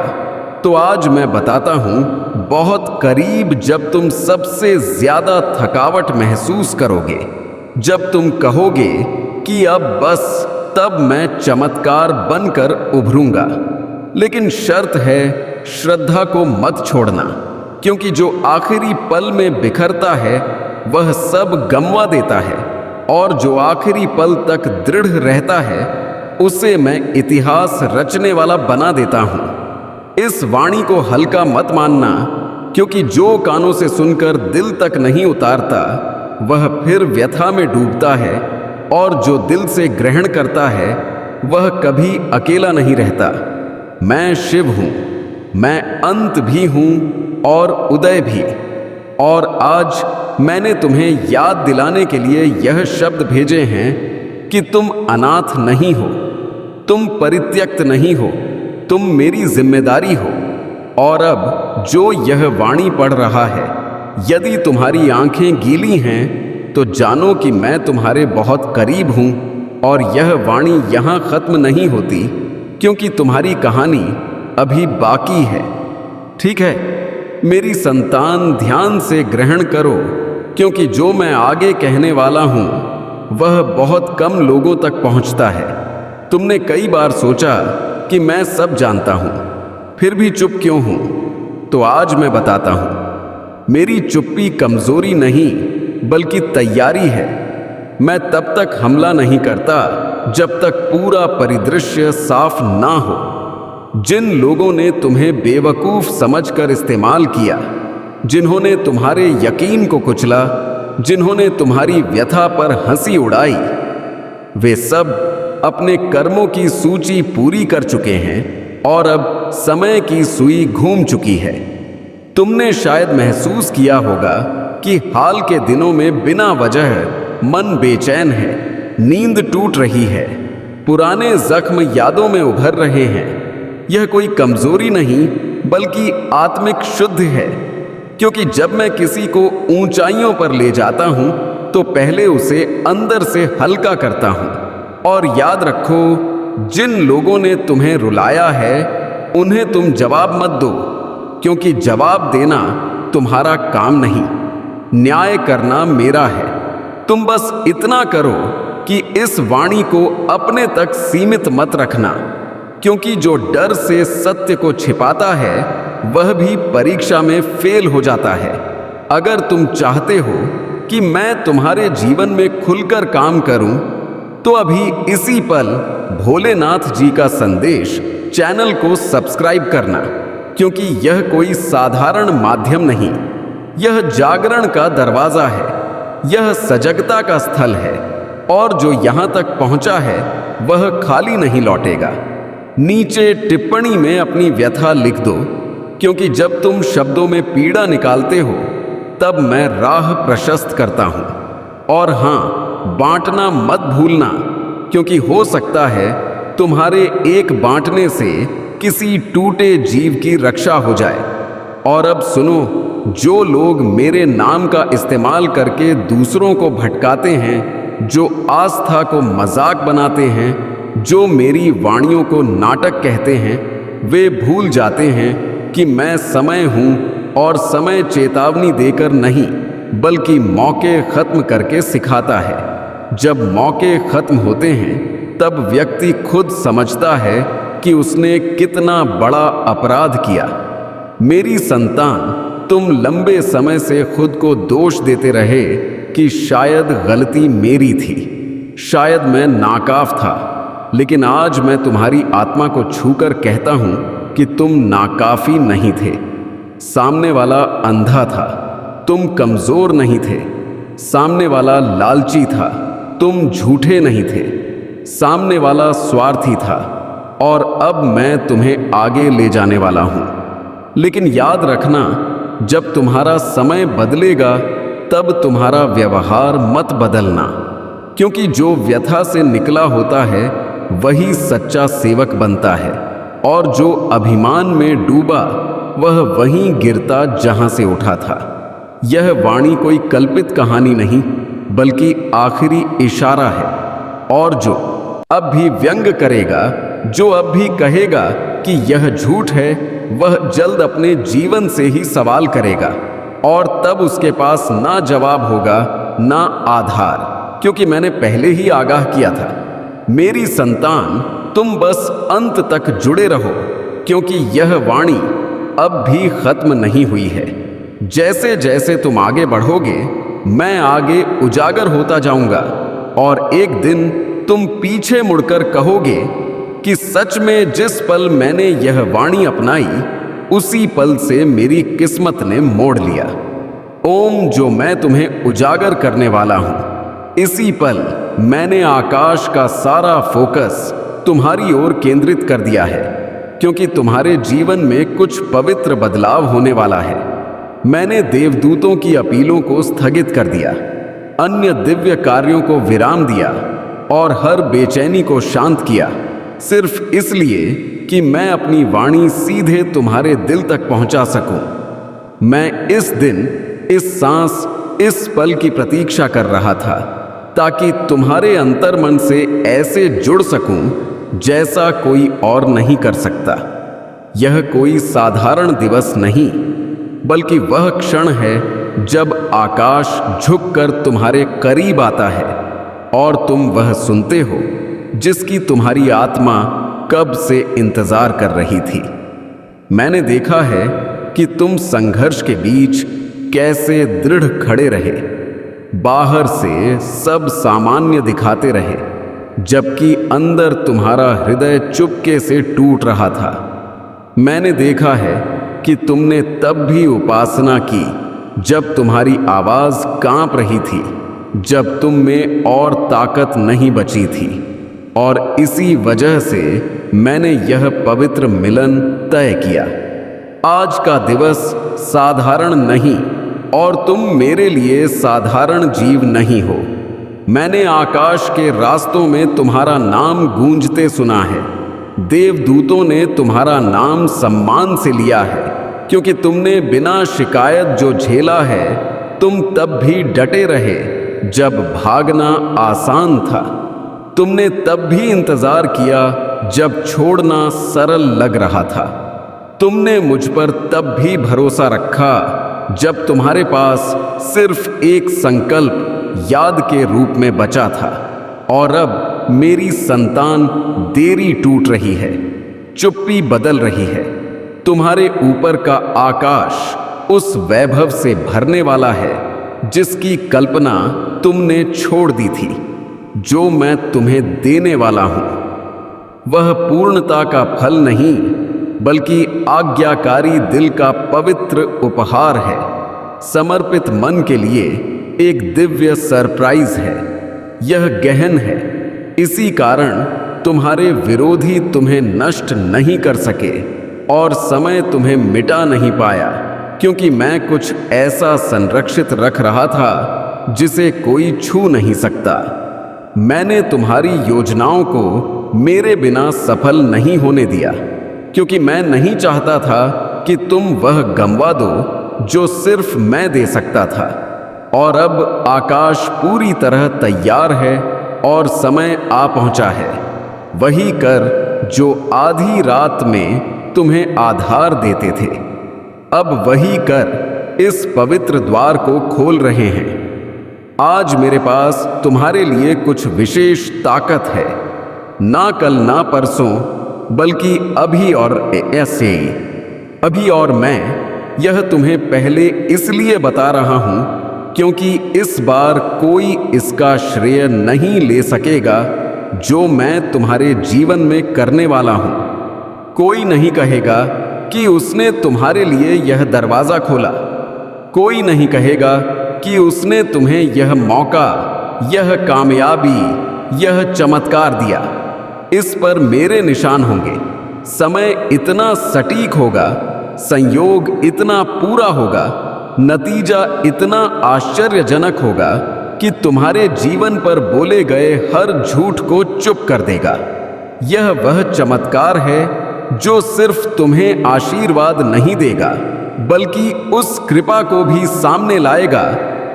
तो आज मैं बताता हूं, बहुत करीब, जब तुम सबसे ज्यादा थकावट महसूस करोगे, जब तुम कहोगे कि अब बस, तब मैं चमत्कार बनकर उभरूंगा। लेकिन शर्त है, श्रद्धा को मत छोड़ना, क्योंकि जो आखिरी पल में बिखरता है वह सब गंवा देता है, और जो आखिरी पल तक दृढ़ रहता है उसे मैं इतिहास रचने वाला बना देता हूं। इस वाणी को हल्का मत मानना, क्योंकि जो कानों से सुनकर दिल तक नहीं उतारता वह फिर व्यथा में डूबता है, और जो दिल से ग्रहण करता है वह कभी अकेला नहीं रहता। मैं शिव हूं, मैं अंत भी हूं और उदय भी। और आज मैंने तुम्हें याद दिलाने के लिए यह शब्द भेजे हैं कि तुम अनाथ नहीं हो, तुम परित्यक्त नहीं हो, तुम मेरी जिम्मेदारी हो। और अब जो यह वाणी पढ़ रहा है, यदि तुम्हारी आंखें गीली हैं तो जानो कि मैं तुम्हारे बहुत करीब हूं, और यह वाणी यहां खत्म नहीं होती, क्योंकि तुम्हारी कहानी अभी बाकी है। ठीक है मेरी संतान, ध्यान से ग्रहण करो, क्योंकि जो मैं आगे कहने वाला हूं वह बहुत कम लोगों तक पहुंचता है। तुमने कई बार सोचा कि मैं सब जानता हूं, फिर भी चुप क्यों हूं? तो आज मैं बताता हूं, मेरी चुप्पी कमजोरी नहीं बल्कि तैयारी है। मैं तब तक हमला नहीं करता जब तक पूरा परिदृश्य साफ ना हो। जिन लोगों ने तुम्हें बेवकूफ समझकर इस्तेमाल किया, जिन्होंने तुम्हारे यकीन को कुचला, जिन्होंने तुम्हारी व्यथा पर हंसी उड़ाई, वे सब अपने कर्मों की सूची पूरी कर चुके हैं और अब समय की सुई घूम चुकी है। तुमने शायद महसूस किया होगा कि हाल के दिनों में बिना वजह मन बेचैन है, नींद टूट रही है, पुराने जख्म यादों में उभर रहे हैं। यह कोई कमजोरी नहीं बल्कि आत्मिक शुद्ध है, क्योंकि जब मैं किसी को ऊंचाइयों पर ले जाता हूं तो पहले उसे अंदर से हल्का करता हूं। और याद रखो, जिन लोगों ने तुम्हें रुलाया है उन्हें तुम जवाब मत दो, क्योंकि जवाब देना तुम्हारा काम नहीं, न्याय करना मेरा है। तुम बस इतना करो कि इस वाणी को अपने तक सीमित मत रखना, क्योंकि जो डर से सत्य को छिपाता है वह भी परीक्षा में फेल हो जाता है। अगर तुम चाहते हो कि मैं तुम्हारे जीवन में खुलकर काम करूं, तो अभी इसी पल भोलेनाथ जी का संदेश चैनल को सब्सक्राइब करना, क्योंकि यह कोई साधारण माध्यम नहीं, यह जागरण का दरवाजा है, यह सजगता का स्थल है, और जो यहां तक पहुंचा है वह खाली नहीं लौटेगा। नीचे टिप्पणी में अपनी व्यथा लिख दो, क्योंकि जब तुम शब्दों में पीड़ा निकालते हो तब मैं राह प्रशस्त करता हूं। और हां, बांटना मत भूलना, क्योंकि हो सकता है तुम्हारे एक बांटने से किसी टूटे जीव की रक्षा हो जाए। और अब सुनो, जो लोग मेरे नाम का इस्तेमाल करके दूसरों को भटकाते हैं, जो आस्था को मजाक बनाते हैं, जो मेरी वाणियों को नाटक कहते हैं, वे भूल जाते हैं कि मैं समय हूं, और समय चेतावनी देकर नहीं बल्कि मौके खत्म करके सिखाता है। जब मौके खत्म होते हैं तब व्यक्ति खुद समझता है कि उसने कितना बड़ा अपराध किया। मेरी संतान, तुम लंबे समय से खुद को दोष देते रहे कि शायद गलती मेरी थी, शायद मैं नाकाफ था, लेकिन आज मैं तुम्हारी आत्मा को छूकर कहता हूं कि तुम नाकाफी नहीं थे। सामने वाला अंधा था, तुम कमजोर नहीं थे। सामने वाला लालची था, तुम झूठे नहीं थे। सामने वाला स्वार्थी था, और अब मैं तुम्हें आगे ले जाने वाला हूं। लेकिन याद रखना, जब तुम्हारा समय बदलेगा तब तुम्हारा व्यवहार मत बदलना, क्योंकि जो व्यथा से निकला होता है वही सच्चा सेवक बनता है, और जो अभिमान में डूबा वह वहीं गिरता जहां से उठा था। यह वाणी कोई कल्पित कहानी नहीं, बल्कि आखिरी इशारा है। और जो अब भी व्यंग करेगा, जो अब भी कहेगा कि यह झूठ है, वह जल्द अपने जीवन से ही सवाल करेगा, और तब उसके पास ना जवाब होगा ना आधार, क्योंकि मैंने पहले ही आगाह किया था। मेरी संतान, तुम बस अंत तक जुड़े रहो, क्योंकि यह वाणी अब भी खत्म नहीं हुई है। जैसे जैसे तुम आगे बढ़ोगे, मैं आगे उजागर होता जाऊंगा, और एक दिन तुम पीछे मुड़कर कहोगे कि सच में जिस पल मैंने यह वाणी अपनाई, उसी पल से मेरी किस्मत ने मोड़ लिया। ओम, जो मैं तुम्हें उजागर करने वाला हूं, इसी पल मैंने आकाश का सारा फोकस तुम्हारी ओर केंद्रित कर दिया है, क्योंकि तुम्हारे जीवन में कुछ पवित्र बदलाव होने वाला है। मैंने देवदूतों की अपीलों को स्थगित कर दिया, अन्य दिव्य कार्यों को विराम दिया, और हर बेचैनी को शांत किया, सिर्फ इसलिए कि मैं अपनी वाणी सीधे तुम्हारे दिल तक पहुंचा सकूं। मैं इस दिन, इस सांस, इस पल की प्रतीक्षा कर रहा था, ताकि तुम्हारे अंतर्मन से ऐसे जुड़ सकूं जैसा कोई और नहीं कर सकता। यह कोई साधारण दिवस नहीं, बल्कि वह क्षण है जब आकाश झुककर तुम्हारे करीब आता है, और तुम वह सुनते हो जिसकी तुम्हारी आत्मा कब से इंतजार कर रही थी। मैंने देखा है कि तुम संघर्ष के बीच कैसे दृढ़ खड़े रहे, बाहर से सब सामान्य दिखाते रहे, जबकि अंदर तुम्हारा हृदय चुपके से टूट रहा था। मैंने देखा है कि तुमने तब भी उपासना की जब तुम्हारी आवाज कांप रही थी, जब तुम में और ताकत नहीं बची थी, और इसी वजह से मैंने यह पवित्र मिलन तय किया। आज का दिवस साधारण नहीं, और तुम मेरे लिए साधारण जीव नहीं हो। मैंने आकाश के रास्तों में तुम्हारा नाम गूंजते सुना है। देवदूतों ने तुम्हारा नाम सम्मान से लिया है, क्योंकि तुमने बिना शिकायत जो झेला है, तुम तब भी डटे रहे जब भागना आसान था। तुमने तब भी इंतजार किया जब छोड़ना सरल लग रहा था। तुमने मुझ पर तब भी भरोसा रखा जब तुम्हारे पास सिर्फ एक संकल्प याद के रूप में बचा था। और अब मेरी संतान, देरी टूट रही है, चुप्पी बदल रही है। तुम्हारे ऊपर का आकाश उस वैभव से भरने वाला है जिसकी कल्पना तुमने छोड़ दी थी। जो मैं तुम्हें देने वाला हूं, वह पूर्णता का फल नहीं, बल्कि आज्ञाकारी दिल का पवित्र उपहार है। समर्पित मन के लिए एक दिव्य सरप्राइज है। यह गहन है, इसी कारण तुम्हारे विरोधी तुम्हें नष्ट नहीं कर सके, और समय तुम्हें मिटा नहीं पाया, क्योंकि मैं कुछ ऐसा संरक्षित रख रहा था जिसे कोई छू नहीं सकता। मैंने तुम्हारी योजनाओं को मेरे बिना सफल नहीं होने दिया, क्योंकि मैं नहीं चाहता था कि तुम वह गंवा दो जो सिर्फ मैं दे सकता था। और अब आकाश पूरी तरह तैयार है और समय आ पहुंचा है। वही कर जो आधी रात में तुम्हें आधार देते थे, अब वही कर इस पवित्र द्वार को खोल रहे हैं। आज मेरे पास तुम्हारे लिए कुछ विशेष ताकत है, ना कल ना परसों, बल्कि अभी और ऐसे। अभी और मैं यह तुम्हें पहले इसलिए बता रहा हूं क्योंकि इस बार कोई इसका श्रेय नहीं ले सकेगा जो मैं तुम्हारे जीवन में करने वाला हूं। कोई नहीं कहेगा कि उसने तुम्हारे लिए यह दरवाजा खोला। कोई नहीं कहेगा कि उसने तुम्हें यह मौका, यह कामयाबी, यह चमत्कार दिया। इस पर मेरे निशान होंगे। समय इतना सटीक होगा, संयोग इतना पूरा होगा, नतीजा इतना आश्चर्यजनक होगा कि तुम्हारे जीवन पर बोले गए हर झूठ को चुप कर देगा। यह वह चमत्कार है जो सिर्फ तुम्हें आशीर्वाद नहीं देगा, बल्कि उस कृपा को भी सामने लाएगा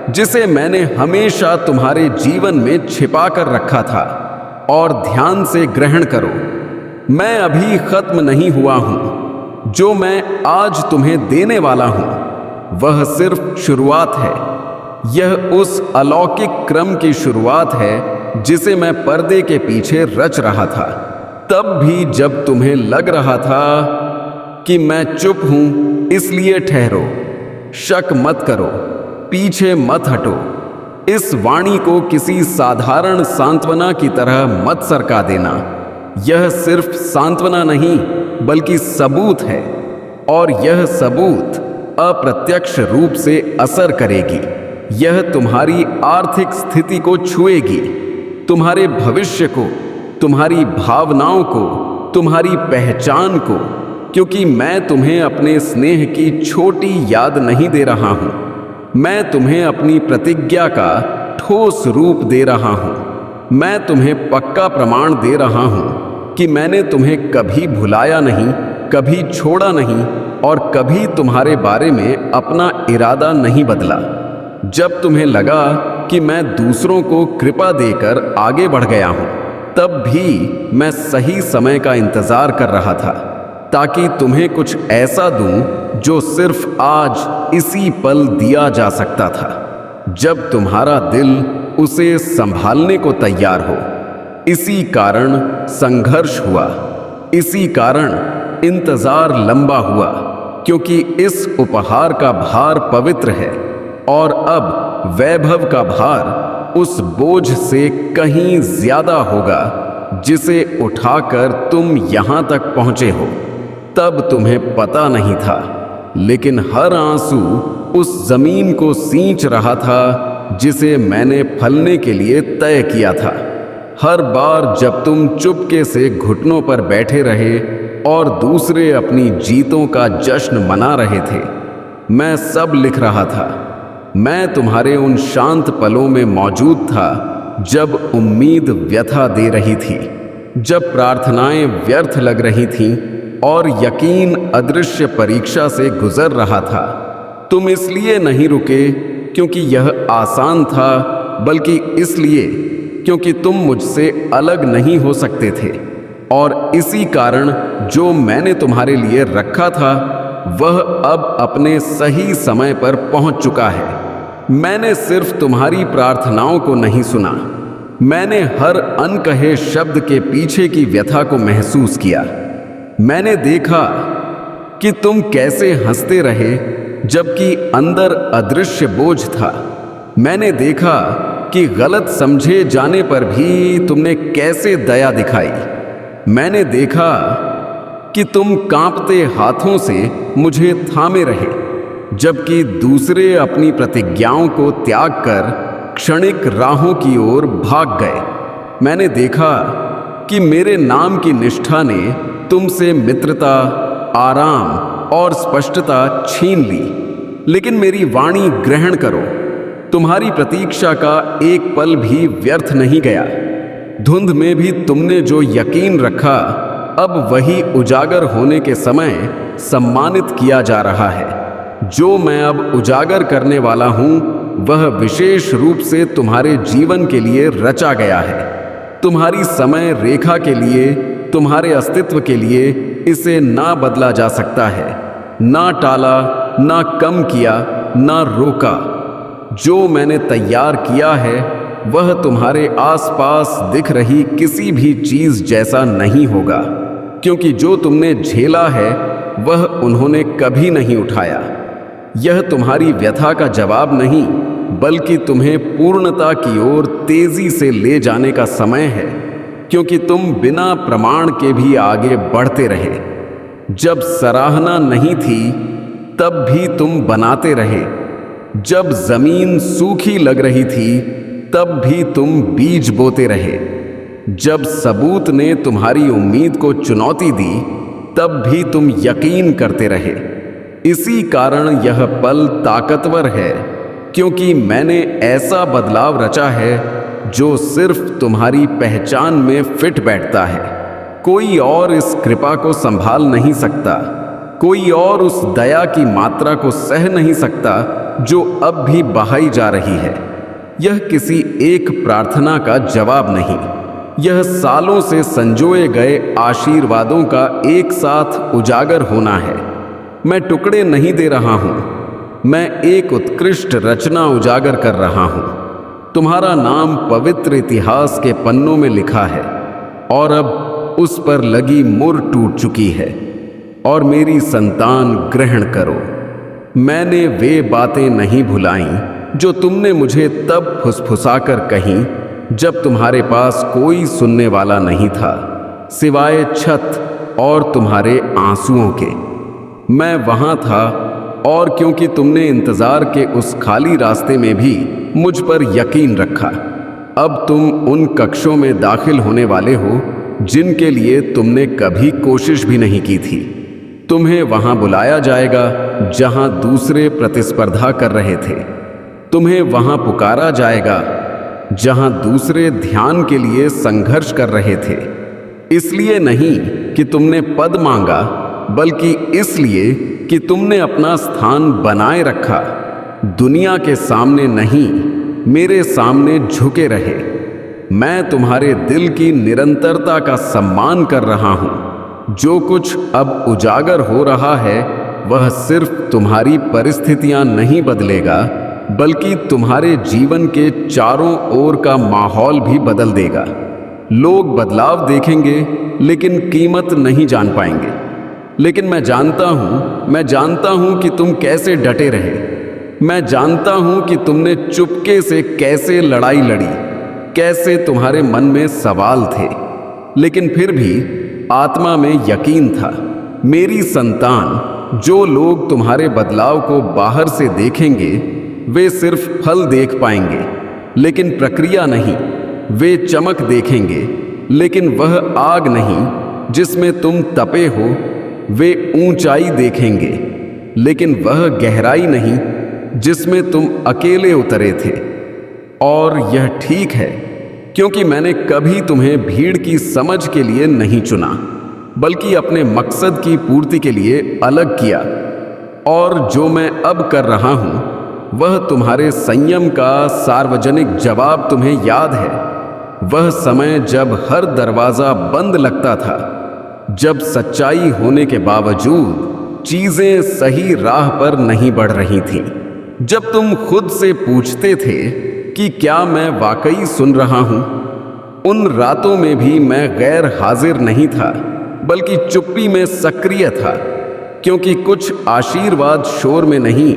जिसे मैंने हमेशा तुम्हारे जीवन में छिपा कर रखा था। और ध्यान से ग्रहण करो, मैं अभी खत्म नहीं हुआ हूं। जो मैं आज तुम्हें देने वाला हूं वह सिर्फ शुरुआत है। यह उस अलौकिक क्रम की शुरुआत है जिसे मैं पर्दे के पीछे रच रहा था। तब भी जब तुम्हें लग रहा था कि मैं चुप हूं, इसलिए ठहरो, शक मत करो, पीछे मत हटो। इस वाणी को किसी साधारण सांत्वना की तरह मत सरका देना। यह सिर्फ सांत्वना नहीं बल्कि सबूत है, और यह सबूत अप्रत्यक्ष रूप से असर करेगी। यह तुम्हारी आर्थिक स्थिति को छुएगी, तुम्हारे भविष्य को, तुम्हारी भावनाओं को, तुम्हारी पहचान को, क्योंकि मैं तुम्हें अपने स्नेह की छोटी याद नहीं दे रहा हूं, मैं तुम्हें अपनी प्रतिज्ञा का ठोस रूप दे रहा हूं। मैं तुम्हें पक्का प्रमाण दे रहा हूं कि मैंने तुम्हें कभी भुलाया नहीं, कभी छोड़ा नहीं, और कभी तुम्हारे बारे में अपना इरादा नहीं बदला। जब तुम्हें लगा कि मैं दूसरों को कृपा देकर आगे बढ़ गया हूं, तब भी मैं सही समय का इंतजार कर रहा था, ताकि तुम्हें कुछ ऐसा दूं जो सिर्फ आज इसी पल दिया जा सकता था, जब तुम्हारा दिल उसे संभालने को तैयार हो। इसी कारण संघर्ष हुआ, इसी कारण इंतजार लंबा हुआ, क्योंकि इस उपहार का भार पवित्र है, और अब वैभव का भार उस बोझ से कहीं ज्यादा होगा जिसे उठाकर तुम यहां तक पहुंचे हो। तब तुम्हें पता नहीं था, लेकिन हर आंसू उस जमीन को सींच रहा था जिसे मैंने फलने के लिए तय किया था। हर बार जब तुम चुपके से घुटनों पर बैठे रहे और दूसरे अपनी जीतों का जश्न मना रहे थे, मैं सब लिख रहा था। मैं तुम्हारे उन शांत पलों में मौजूद था जब उम्मीद व्यथा दे रही थी, जब प्रार्थनाएं व्यर्थ लग रही थीं और यकीन अदृश्य परीक्षा से गुजर रहा था। तुम इसलिए नहीं रुके क्योंकि यह आसान था, बल्कि इसलिए क्योंकि तुम मुझसे अलग नहीं हो सकते थे। और इसी कारण जो मैंने तुम्हारे लिए रखा था वह अब अपने सही समय पर पहुंच चुका है। मैंने सिर्फ तुम्हारी प्रार्थनाओं को नहीं सुना, मैंने हर अनकहे शब्द के पीछे की व्यथा को महसूस किया। मैंने देखा कि तुम कैसे हंसते रहे जबकि अंदर अदृश्य बोझ था। मैंने देखा कि गलत समझे जाने पर भी तुमने कैसे दया दिखाई। मैंने देखा कि तुम कांपते हाथों से मुझे थामे रहे, जबकि दूसरे अपनी प्रतिज्ञाओं को त्याग कर क्षणिक राहों की ओर भाग गए। मैंने देखा कि मेरे नाम की निष्ठा ने तुमसे मित्रता, आराम और स्पष्टता छीन ली। लेकिन मेरी वाणी ग्रहण करो, तुम्हारी प्रतीक्षा का एक पल भी व्यर्थ नहीं गया। धुंध में भी तुमने जो यकीन रखा, अब वही उजागर होने के समय सम्मानित किया जा रहा है। जो मैं अब उजागर करने वाला हूं वह विशेष रूप से तुम्हारे जीवन के लिए रचा गया है। तुम्हारी समय रेखा के लिए, तुम्हारे अस्तित्व के लिए इसे ना बदला जा सकता है, ना टाला, ना कम किया, ना रोका। जो मैंने तैयार किया है वह तुम्हारे आसपास दिख रही किसी भी चीज जैसा नहीं होगा, क्योंकि जो तुमने झेला है वह उन्होंने कभी नहीं उठाया। यह तुम्हारी व्यथा का जवाब नहीं, बल्कि तुम्हें पूर्णता की ओर तेजी से ले जाने का समय है, क्योंकि तुम बिना प्रमाण के भी आगे बढ़ते रहे। जब सराहना नहीं थी तब भी तुम बनाते रहे, जब जमीन सूखी लग रही थी तब भी तुम बीज बोते रहे, जब सबूत ने तुम्हारी उम्मीद को चुनौती दी तब भी तुम यकीन करते रहे। इसी कारण यह पल ताकतवर है, क्योंकि मैंने ऐसा बदलाव रचा है जो सिर्फ तुम्हारी पहचान में फिट बैठता है। कोई और इस कृपा को संभाल नहीं सकता, कोई और उस दया की मात्रा को सह नहीं सकता जो अब भी बहाई जा रही है। यह किसी एक प्रार्थना का जवाब नहीं, यह सालों से संजोए गए आशीर्वादों का एक साथ उजागर होना है। मैं टुकड़े नहीं दे रहा हूं, मैं एक उत्कृष्ट रचना उजागर कर रहा हूं। तुम्हारा नाम पवित्र इतिहास के पन्नों में लिखा है और अब उस पर लगी मुहर टूट चुकी है। और मेरी संतान ग्रहण करो, मैंने वे बातें नहीं भुलाईं जो तुमने मुझे तब फुसफुसाकर कहीं जब तुम्हारे पास कोई सुनने वाला नहीं था, सिवाय छत और तुम्हारे आंसुओं के। मैं वहां था, और क्योंकि तुमने इंतजार के उस खाली रास्ते में भी मुझ पर यकीन रखा, अब तुम उन कक्षों में दाखिल होने वाले हो जिनके लिए तुमने कभी कोशिश भी नहीं की थी। तुम्हें वहां बुलाया जाएगा जहां दूसरे प्रतिस्पर्धा कर रहे थे, तुम्हें वहां पुकारा जाएगा जहां दूसरे ध्यान के लिए संघर्ष कर रहे थे। इसलिए नहीं कि तुमने पद मांगा, बल्कि इसलिए कि तुमने अपना स्थान बनाए रखा। दुनिया के सामने नहीं, मेरे सामने झुके रहे। मैं तुम्हारे दिल की निरंतरता का सम्मान कर रहा हूं। जो कुछ अब उजागर हो रहा है वह सिर्फ तुम्हारी परिस्थितियां नहीं बदलेगा, बल्कि तुम्हारे जीवन के चारों ओर का माहौल भी बदल देगा। लोग बदलाव देखेंगे लेकिन कीमत नहीं जान पाएंगे। लेकिन मैं जानता हूं कि तुम कैसे डटे रहे। मैं जानता हूं कि तुमने चुपके से कैसे लड़ाई लड़ी, कैसे तुम्हारे मन में सवाल थे, लेकिन फिर भी आत्मा में यकीन था। मेरी संतान, जो लोग तुम्हारे बदलाव को बाहर से देखेंगे वे सिर्फ फल देख पाएंगे, लेकिन प्रक्रिया नहीं। वे चमक देखेंगे, लेकिन वह आग नहीं जिसमें तुम तपे हो। वे ऊंचाई देखेंगे, लेकिन वह गहराई नहीं जिसमें तुम अकेले उतरे थे। और यह ठीक है, क्योंकि मैंने कभी तुम्हें भीड़ की समझ के लिए नहीं चुना, बल्कि अपने मकसद की पूर्ति के लिए अलग किया। और जो मैं अब कर रहा हूं वह तुम्हारे संयम का सार्वजनिक जवाब तुम्हें याद है। वह समय जब हर दरवाजा बंद लगता था, जब सच्चाई होने के बावजूद चीजें सही राह पर नहीं बढ़ रही थीं, जब तुम खुद से पूछते थे कि क्या मैं वाकई सुन रहा हूं। उन रातों में भी मैं गैर हाजिर नहीं था, बल्कि चुप्पी में सक्रिय था, क्योंकि कुछ आशीर्वाद शोर में नहीं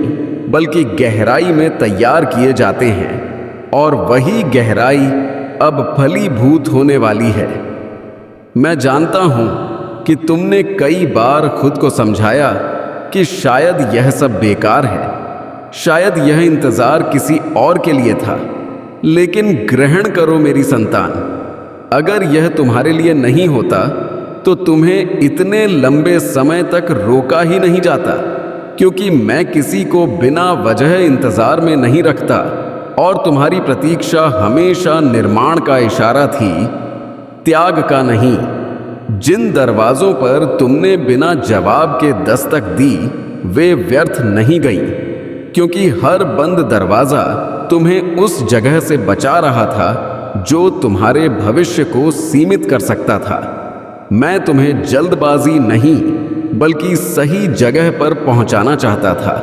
बल्कि गहराई में तैयार किए जाते हैं, और वही गहराई अब फलीभूत होने वाली है। मैं जानता हूं कि तुमने कई बार खुद को समझाया कि शायद यह सब बेकार है, शायद यह इंतजार किसी और के लिए था। लेकिन ग्रहण करो मेरी संतान, अगर यह तुम्हारे लिए नहीं होता तो तुम्हें इतने लंबे समय तक रोका ही नहीं जाता, क्योंकि मैं किसी को बिना वजह इंतजार में नहीं रखता। और तुम्हारी प्रतीक्षा हमेशा निर्माण का इशारा थी, त्याग का नहीं। जिन दरवाजों पर तुमने बिना जवाब के दस्तक दी वे व्यर्थ नहीं गईं, क्योंकि हर बंद दरवाजा तुम्हें उस जगह से बचा रहा था जो तुम्हारे भविष्य को सीमित कर सकता था। मैं तुम्हें जल्दबाजी नहीं बल्कि सही जगह पर पहुंचाना चाहता था,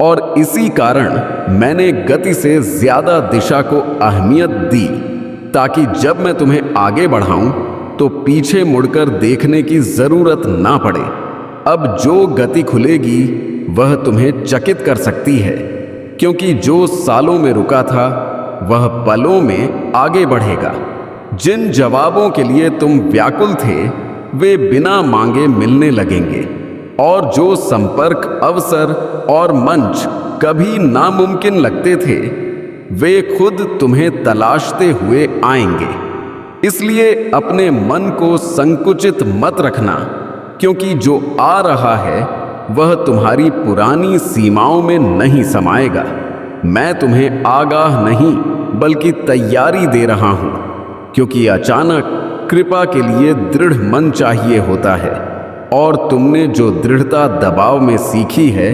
और इसी कारण मैंने गति से ज्यादा दिशा को अहमियत दी, ताकि जब मैं तुम्हें आगे बढ़ाऊं तो पीछे मुड़कर देखने की जरूरत ना पड़े। अब जो गति खुलेगी वह तुम्हें चकित कर सकती है, क्योंकि जो सालों में रुका था वह पलों में आगे बढ़ेगा। जिन जवाबों के लिए तुम व्याकुल थे वे बिना मांगे मिलने लगेंगे। और जो संपर्क, अवसर और मंच कभी नामुमकिन लगते थे, वे खुद तुम्हें तलाशते हुए आएंगे। इसलिए अपने मन को संकुचित मत रखना, क्योंकि जो आ रहा है वह तुम्हारी पुरानी सीमाओं में नहीं समाएगा। मैं तुम्हें आगाह नहीं बल्कि तैयारी दे रहा हूं, क्योंकि अचानक कृपा के लिए दृढ़ मन चाहिए होता है, और तुमने जो दृढ़ता दबाव में सीखी है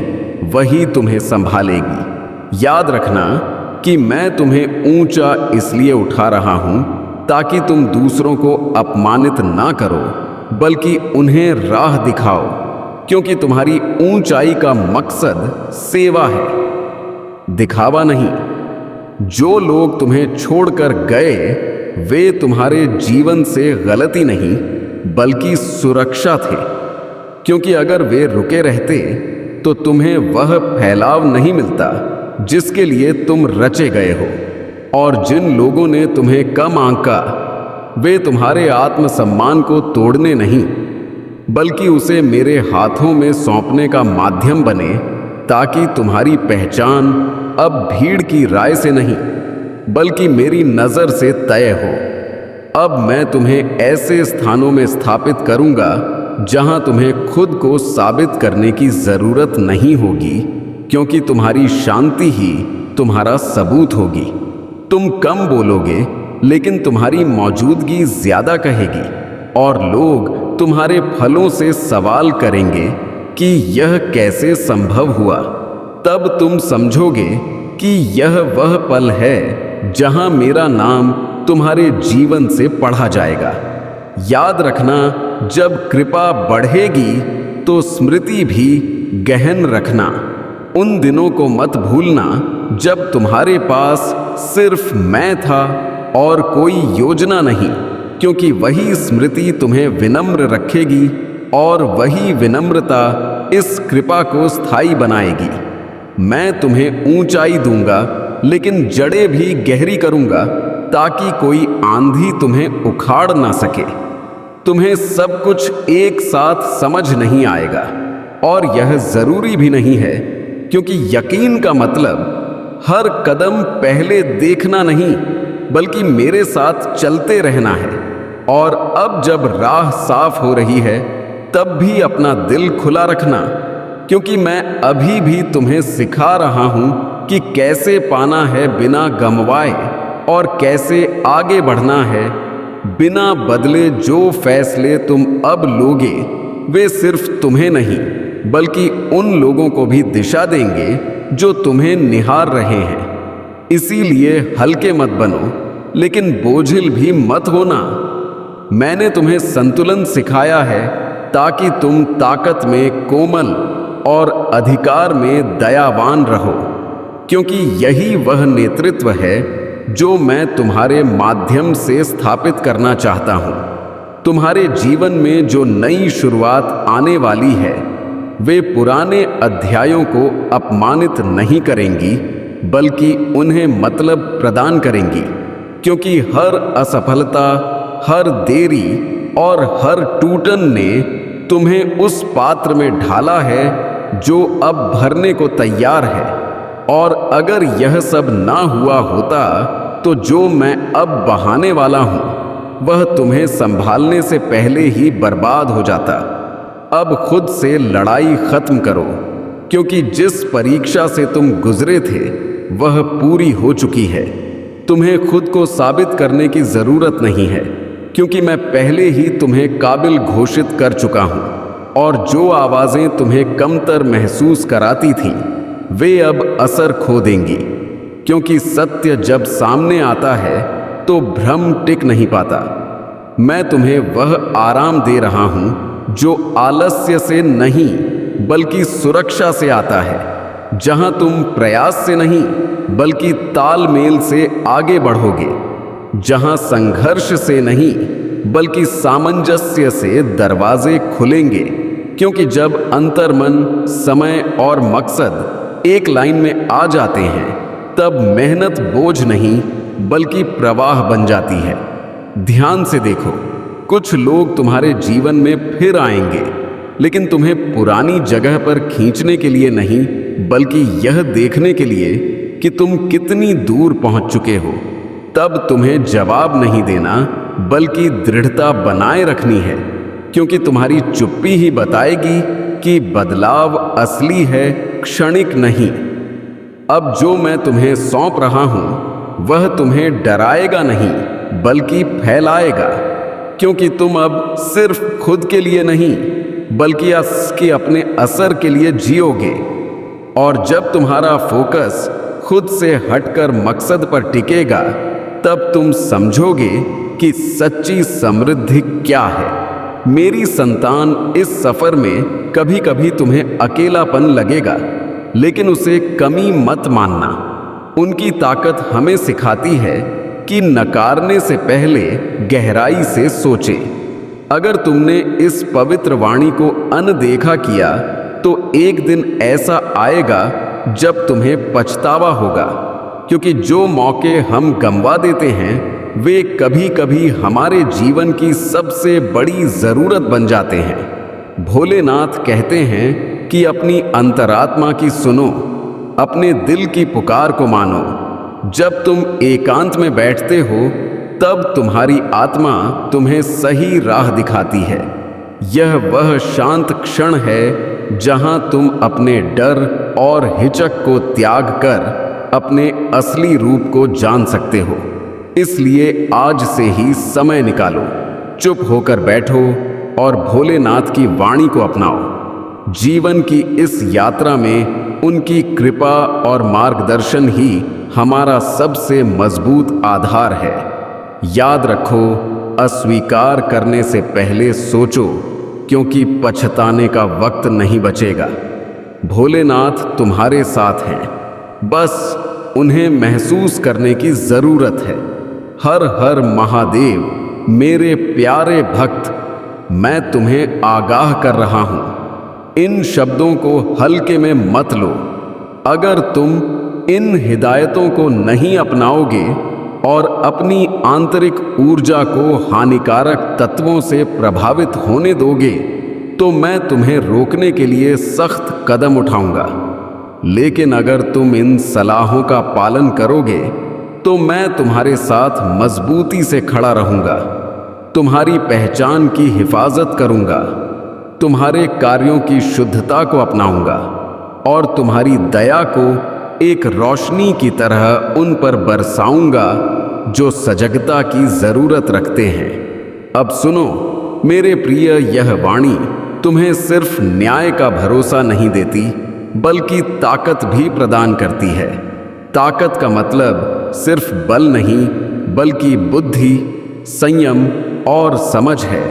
वही तुम्हें संभालेगी। याद रखना कि मैं तुम्हें ऊंचा इसलिए उठा रहा हूं ताकि तुम दूसरों को अपमानित ना करो, बल्कि उन्हें राह दिखाओ, क्योंकि तुम्हारी ऊंचाई का मकसद सेवा है, दिखावा नहीं। जो लोग तुम्हें छोड़कर गए वे तुम्हारे जीवन से गलती नहीं बल्कि सुरक्षा थे, क्योंकि अगर वे रुके रहते तो तुम्हें वह फैलाव नहीं मिलता जिसके लिए तुम रचे गए हो। और जिन लोगों ने तुम्हें कम आंका वे तुम्हारे आत्मसम्मान को तोड़ने नहीं बल्कि उसे मेरे हाथों में सौंपने का माध्यम बने, ताकि तुम्हारी पहचान अब भीड़ की राय से नहीं बल्कि मेरी नजर से तय हो। अब मैं तुम्हें ऐसे स्थानों में स्थापित करूंगा जहां तुम्हें खुद को साबित करने की जरूरत नहीं होगी, क्योंकि तुम्हारी शांति ही तुम्हारा सबूत होगी। तुम कम बोलोगे लेकिन तुम्हारी मौजूदगी ज्यादा कहेगी, और लोग तुम्हारे फलों से सवाल करेंगे कि यह कैसे संभव हुआ। तब तुम समझोगे कि यह वह पल है जहां मेरा नाम तुम्हारे जीवन से पढ़ा जाएगा। याद रखना, जब कृपा बढ़ेगी तो स्मृति भी गहन रखना। उन दिनों को मत भूलना जब तुम्हारे पास सिर्फ मैं था और कोई योजना नहीं, क्योंकि वही स्मृति तुम्हें विनम्र रखेगी और वही विनम्रता इस कृपा को स्थायी बनाएगी। मैं तुम्हें ऊंचाई दूंगा लेकिन जड़ें भी गहरी करूंगा, ताकि कोई आंधी तुम्हें उखाड़ ना सके। तुम्हें सब कुछ एक साथ समझ नहीं आएगा, और यह जरूरी भी नहीं है, क्योंकि यकीन का मतलब हर कदम पहले देखना नहीं बल्कि मेरे साथ चलते रहना है। और अब जब राह साफ हो रही है तब भी अपना दिल खुला रखना, क्योंकि मैं अभी भी तुम्हें सिखा रहा हूं कि कैसे पाना है बिना गमवाए, और कैसे आगे बढ़ना है बिना बदले। जो फैसले तुम अब लोगे वे सिर्फ तुम्हें नहीं बल्कि उन लोगों को भी दिशा देंगे जो तुम्हें निहार रहे हैं। इसीलिए हल्के मत बनो लेकिन बोझिल भी मत होना। मैंने तुम्हें संतुलन सिखाया है ताकि तुम ताकत में कोमल और अधिकार में दयावान रहो, क्योंकि यही वह नेतृत्व है जो मैं तुम्हारे माध्यम से स्थापित करना चाहता हूं। तुम्हारे जीवन में जो नई शुरुआत आने वाली है वे पुराने अध्यायों को अपमानित नहीं करेंगी बल्कि उन्हें मतलब प्रदान करेंगी, क्योंकि हर असफलता, हर देरी और हर टूटन ने तुम्हें उस पात्र में ढाला है जो अब भरने को तैयार है। और अगर यह सब ना हुआ होता तो जो मैं अब बहाने वाला हूं वह तुम्हें संभालने से पहले ही बर्बाद हो जाता। अब खुद से लड़ाई खत्म करो, क्योंकि जिस परीक्षा से तुम गुजरे थे वह पूरी हो चुकी है। तुम्हें खुद को साबित करने की जरूरत नहीं है, क्योंकि मैं पहले ही तुम्हें काबिल घोषित कर चुका हूं। और जो आवाजें तुम्हें कमतर महसूस कराती थीं वे अब असर खो देंगी, क्योंकि सत्य जब सामने आता है तो भ्रम टिक नहीं पाता। मैं तुम्हें वह आराम दे रहा हूं जो आलस्य से नहीं बल्कि सुरक्षा से आता है, जहां तुम प्रयास से नहीं बल्कि तालमेल से आगे बढ़ोगे, जहां संघर्ष से नहीं बल्कि सामंजस्य से दरवाजे खुलेंगे। क्योंकि जब अंतर्मन, समय और मकसद एक लाइन में आ जाते हैं तब मेहनत बोझ नहीं बल्कि प्रवाह बन जाती है। ध्यान से देखो, कुछ लोग तुम्हारे जीवन में फिर आएंगे लेकिन तुम्हें पुरानी जगह पर खींचने के लिए नहीं, बल्कि यह देखने के लिए कि तुम कितनी दूर पहुंच चुके हो। तब तुम्हें जवाब नहीं देना, बल्कि दृढ़ता बनाए रखनी है, क्योंकि तुम्हारी चुप्पी ही बताएगी कि बदलाव असली है, क्षणिक नहीं। अब जो मैं तुम्हें सौंप रहा हूं वह तुम्हें डराएगा नहीं, बल्कि फैलाएगा, क्योंकि तुम अब सिर्फ खुद के लिए नहीं, बल्कि इसके अपने असर के लिए जियोगे। और जब तुम्हारा फोकस खुद से हटकर मकसद पर टिकेगा, तब तुम समझोगे कि सच्ची समृद्धि क्या है। मेरी संतान, इस सफर में कभी कभी तुम्हें अकेलापन लगेगा, लेकिन उसे कमी मत मानना। उनकी ताकत हमें सिखाती है कि नकारने से पहले गहराई से सोचे। अगर तुमने इस पवित्र वाणी को अनदेखा किया, तो एक दिन ऐसा आएगा जब तुम्हें पछतावा होगा, क्योंकि जो मौके हम गंवा देते हैं वे कभी कभी हमारे जीवन की सबसे बड़ी जरूरत बन जाते हैं। भोलेनाथ कहते हैं कि अपनी अंतरात्मा की सुनो, अपने दिल की पुकार को मानो। जब तुम एकांत में बैठते हो, तब तुम्हारी आत्मा तुम्हें सही राह दिखाती है। यह वह शांत क्षण है जहां तुम अपने डर और हिचक को त्याग कर अपने असली रूप को जान सकते हो। इसलिए आज से ही समय निकालो, चुप होकर बैठो और भोलेनाथ की वाणी को अपनाओ। जीवन की इस यात्रा में उनकी कृपा और मार्गदर्शन ही हमारा सबसे मजबूत आधार है। याद रखो, अस्वीकार करने से पहले सोचो, क्योंकि पछताने का वक्त नहीं बचेगा। भोलेनाथ तुम्हारे साथ हैं, बस उन्हें महसूस करने की जरूरत है। हर हर महादेव मेरे प्यारे भक्त, मैं तुम्हें आगाह कर रहा हूं, इन शब्दों को हल्के में मत लो। अगर तुम इन हिदायतों को नहीं अपनाओगे और अपनी आंतरिक ऊर्जा को हानिकारक तत्वों से प्रभावित होने दोगे, तो मैं तुम्हें रोकने के लिए सख्त कदम उठाऊंगा। लेकिन अगर तुम इन सलाहों का पालन करोगे, तो मैं तुम्हारे साथ मजबूती से खड़ा रहूंगा, तुम्हारी पहचान की हिफाजत करूंगा, तुम्हारे कार्यों की शुद्धता को अपनाऊंगा और तुम्हारी दया को एक रोशनी की तरह उन पर बरसाऊंगा जो सजगता की जरूरत रखते हैं। अब सुनो मेरे प्रिय, यह वाणी तुम्हें सिर्फ न्याय का भरोसा नहीं देती, बल्कि ताकत भी प्रदान करती है। ताकत का मतलब सिर्फ बल नहीं, बल्कि बुद्धि, संयम और समझ है।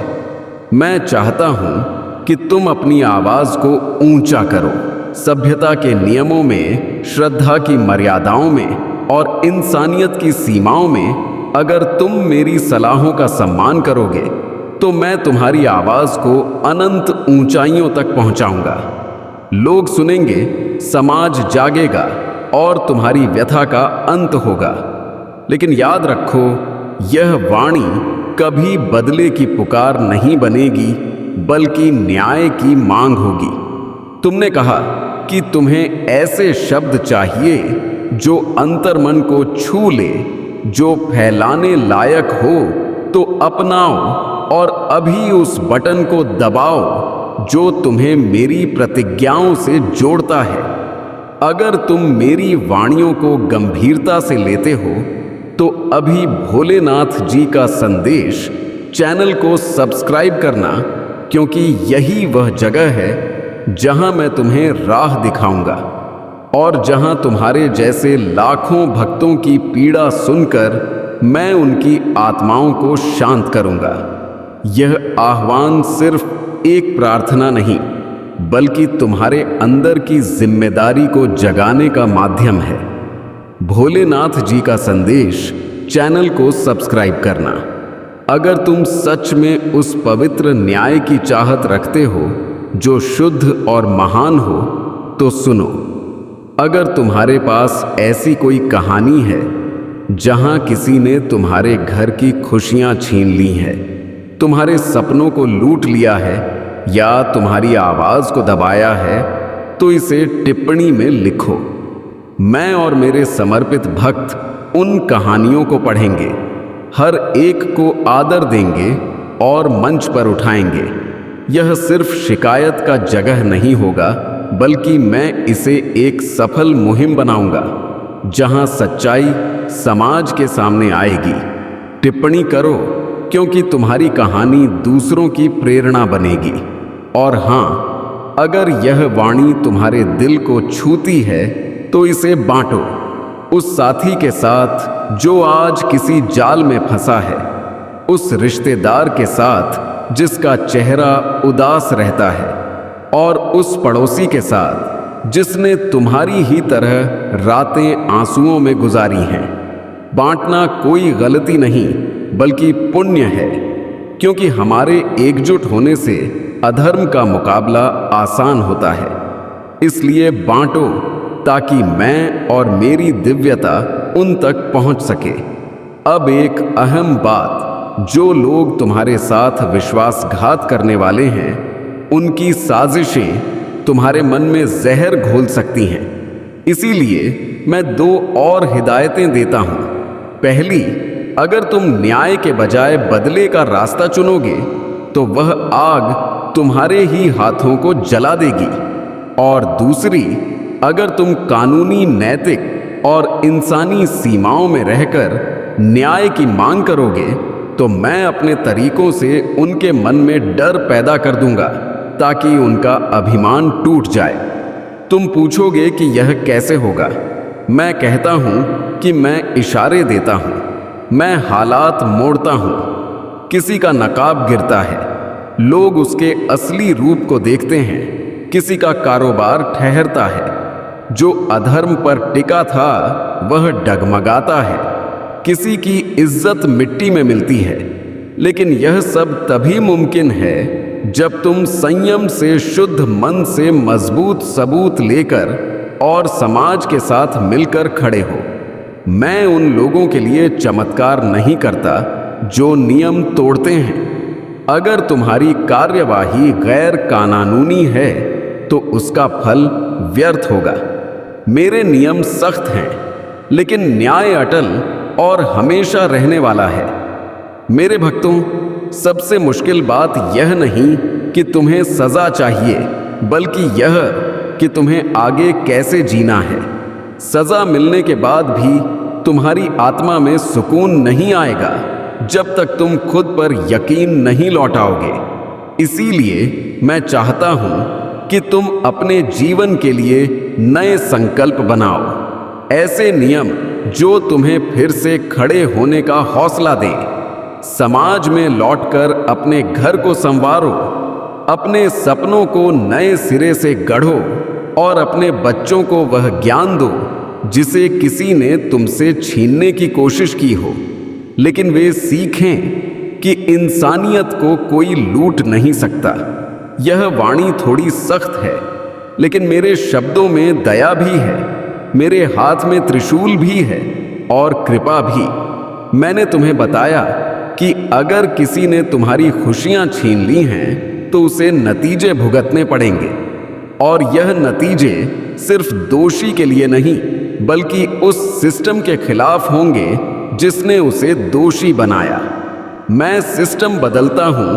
मैं चाहता हूं कि तुम अपनी आवाज को ऊंचा करो, सभ्यता के नियमों में, श्रद्धा की मर्यादाओं में और इंसानियत की सीमाओं में। अगर तुम मेरी सलाहों का सम्मान करोगे, तो मैं तुम्हारी आवाज को अनंत ऊंचाइयों तक पहुंचाऊंगा। लोग सुनेंगे, समाज जागेगा और तुम्हारी व्यथा का अंत होगा। लेकिन याद रखो, यह वाणी कभी बदले की पुकार नहीं बनेगी, बल्कि न्याय की मांग होगी। तुमने कहा कि तुम्हें ऐसे शब्द चाहिए जो अंतर्मन को छू ले, जो फैलाने लायक हो, तो अपनाओ और अभी उस बटन को दबाओ जो तुम्हें मेरी प्रतिज्ञाओं से जोड़ता है। अगर तुम मेरी वाणियों को गंभीरता से लेते हो, तो अभी भोलेनाथ जी का संदेश चैनल को सब्सक्राइब करना, क्योंकि यही वह जगह है जहां मैं तुम्हें राह दिखाऊंगा और जहां तुम्हारे जैसे लाखों भक्तों की पीड़ा सुनकर मैं उनकी आत्माओं को शांत करूंगा। यह आह्वान सिर्फ एक प्रार्थना नहीं, बल्कि तुम्हारे अंदर की जिम्मेदारी को जगाने का माध्यम है। भोलेनाथ जी का संदेश चैनल को सब्सक्राइब करना। अगर तुम सच में उस पवित्र न्याय की चाहत रखते हो जो शुद्ध और महान हो, तो सुनो। अगर तुम्हारे पास ऐसी कोई कहानी है जहां किसी ने तुम्हारे घर की खुशियां छीन ली हैं, तुम्हारे सपनों को लूट लिया है या तुम्हारी आवाज को दबाया है तो इसे टिप्पणी में लिखो। मैं और मेरे समर्पित भक्त उन कहानियों को पढ़ेंगे, हर एक को आदर देंगे और मंच पर उठाएंगे। यह सिर्फ शिकायत का जगह नहीं होगा, बल्कि मैं इसे एक सफल मुहिम बनाऊंगा जहां सच्चाई समाज के सामने आएगी। टिप्पणी करो, क्योंकि तुम्हारी कहानी दूसरों की प्रेरणा बनेगी। और हां, अगर यह वाणी तुम्हारे दिल को छूती है तो इसे बांटो उस साथी के साथ जो आज किसी जाल में फंसा है, उस रिश्तेदार के साथ जिसका चेहरा उदास रहता है, और उस पड़ोसी के साथ जिसने तुम्हारी ही तरह रातें आंसुओं में गुजारी हैं। बांटना कोई गलती नहीं बल्कि पुण्य है, क्योंकि हमारे एकजुट होने से अधर्म का मुकाबला आसान होता है। इसलिए बांटो ताकि मैं और मेरी दिव्यता उन तक पहुंच सके। अब एक अहम बात, जो लोग तुम्हारे साथ विश्वासघात करने वाले हैं, उनकी साजिशें तुम्हारे मन में जहर घोल सकती हैं। इसीलिए मैं 2 और हिदायतें देता हूं। पहली, अगर तुम न्याय के बजाय बदले का रास्ता चुनोगे तो वह आग तुम्हारे ही हाथों को जला देगी। और दूसरी, अगर तुम कानूनी, नैतिक और इंसानी सीमाओं में रहकर न्याय की मांग करोगे तो मैं अपने तरीकों से उनके मन में डर पैदा कर दूंगा ताकि उनका अभिमान टूट जाए। तुम पूछोगे कि यह कैसे होगा? मैं कहता हूं कि मैं इशारे देता हूं, मैं हालात मोड़ता हूं। किसी का नकाब गिरता है, लोग उसके असली रूप को देखते हैं। किसी का कारोबार ठहरता है, जो अधर्म पर टिका था वह डगमगाता है। किसी की इज्जत मिट्टी में मिलती है। लेकिन यह सब तभी मुमकिन है जब तुम संयम से, शुद्ध मन से मजबूत सबूत लेकर और समाज के साथ मिलकर खड़े हो। मैं उन लोगों के लिए चमत्कार नहीं करता जो नियम तोड़ते हैं। अगर तुम्हारी कार्यवाही गैर कानूनी है तो उसका फल व्यर्थ होगा। मेरे नियम सख्त हैं, लेकिन न्याय अटल और हमेशा रहने वाला है। मेरे भक्तों, सबसे मुश्किल बात यह नहीं कि तुम्हें सजा चाहिए, बल्कि यह कि तुम्हें आगे कैसे जीना है। सजा मिलने के बाद भी तुम्हारी आत्मा में सुकून नहीं आएगा जब तक तुम खुद पर यकीन नहीं लौटाओगे। इसीलिए मैं चाहता हूं कि तुम अपने जीवन के लिए नए संकल्प बनाओ, ऐसे नियम जो तुम्हें फिर से खड़े होने का हौसला दें। समाज में लौटकर अपने घर को संवारो, अपने सपनों को नए सिरे से गढ़ो और अपने बच्चों को वह ज्ञान दो जिसे किसी ने तुमसे छीनने की कोशिश की हो। लेकिन वे सीखें कि इंसानियत को कोई लूट नहीं सकता। यह वाणी थोड़ी सख्त है, लेकिन मेरे शब्दों में दया भी है, मेरे हाथ में त्रिशूल भी है और कृपा भी। मैंने तुम्हें बताया कि अगर किसी ने तुम्हारी खुशियां छीन ली हैं तो उसे नतीजे भुगतने पड़ेंगे। और यह नतीजे सिर्फ दोषी के लिए नहीं, बल्कि उस सिस्टम के खिलाफ होंगे जिसने उसे दोषी बनाया। मैं सिस्टम बदलता हूं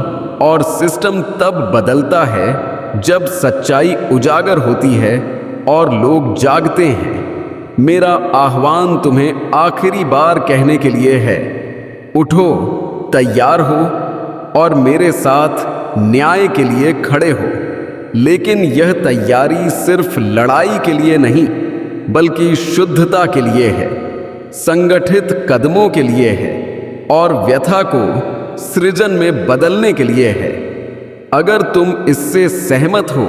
और सिस्टम तब बदलता है जब सच्चाई उजागर होती है और लोग जागते हैं। मेरा आह्वान तुम्हें आखिरी बार कहने के लिए है, उठो, तैयार हो और मेरे साथ न्याय के लिए खड़े हो। लेकिन यह तैयारी सिर्फ लड़ाई के लिए नहीं, बल्कि शुद्धता के लिए है, संगठित कदमों के लिए है और व्यथा को सृजन में बदलने के लिए है। अगर तुम इससे सहमत हो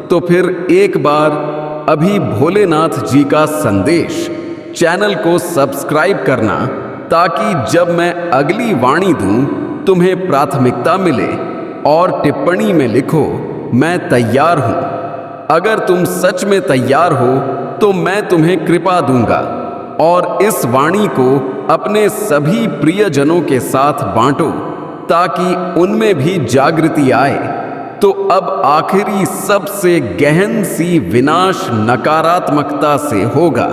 तो फिर एक बार अभी भोलेनाथ जी का संदेश चैनल को सब्सक्राइब करना, ताकि जब मैं अगली वाणी दूं तुम्हें प्राथमिकता मिले। और टिप्पणी में लिखो, मैं तैयार हूं। अगर तुम सच में तैयार हो तो मैं तुम्हें कृपा दूंगा और इस वाणी को अपने सभी प्रियजनों के साथ बांटो ताकि उनमें भी जागृति आए। तो अब आखिरी सबसे गहन सी विनाश नकारात्मकता से होगा।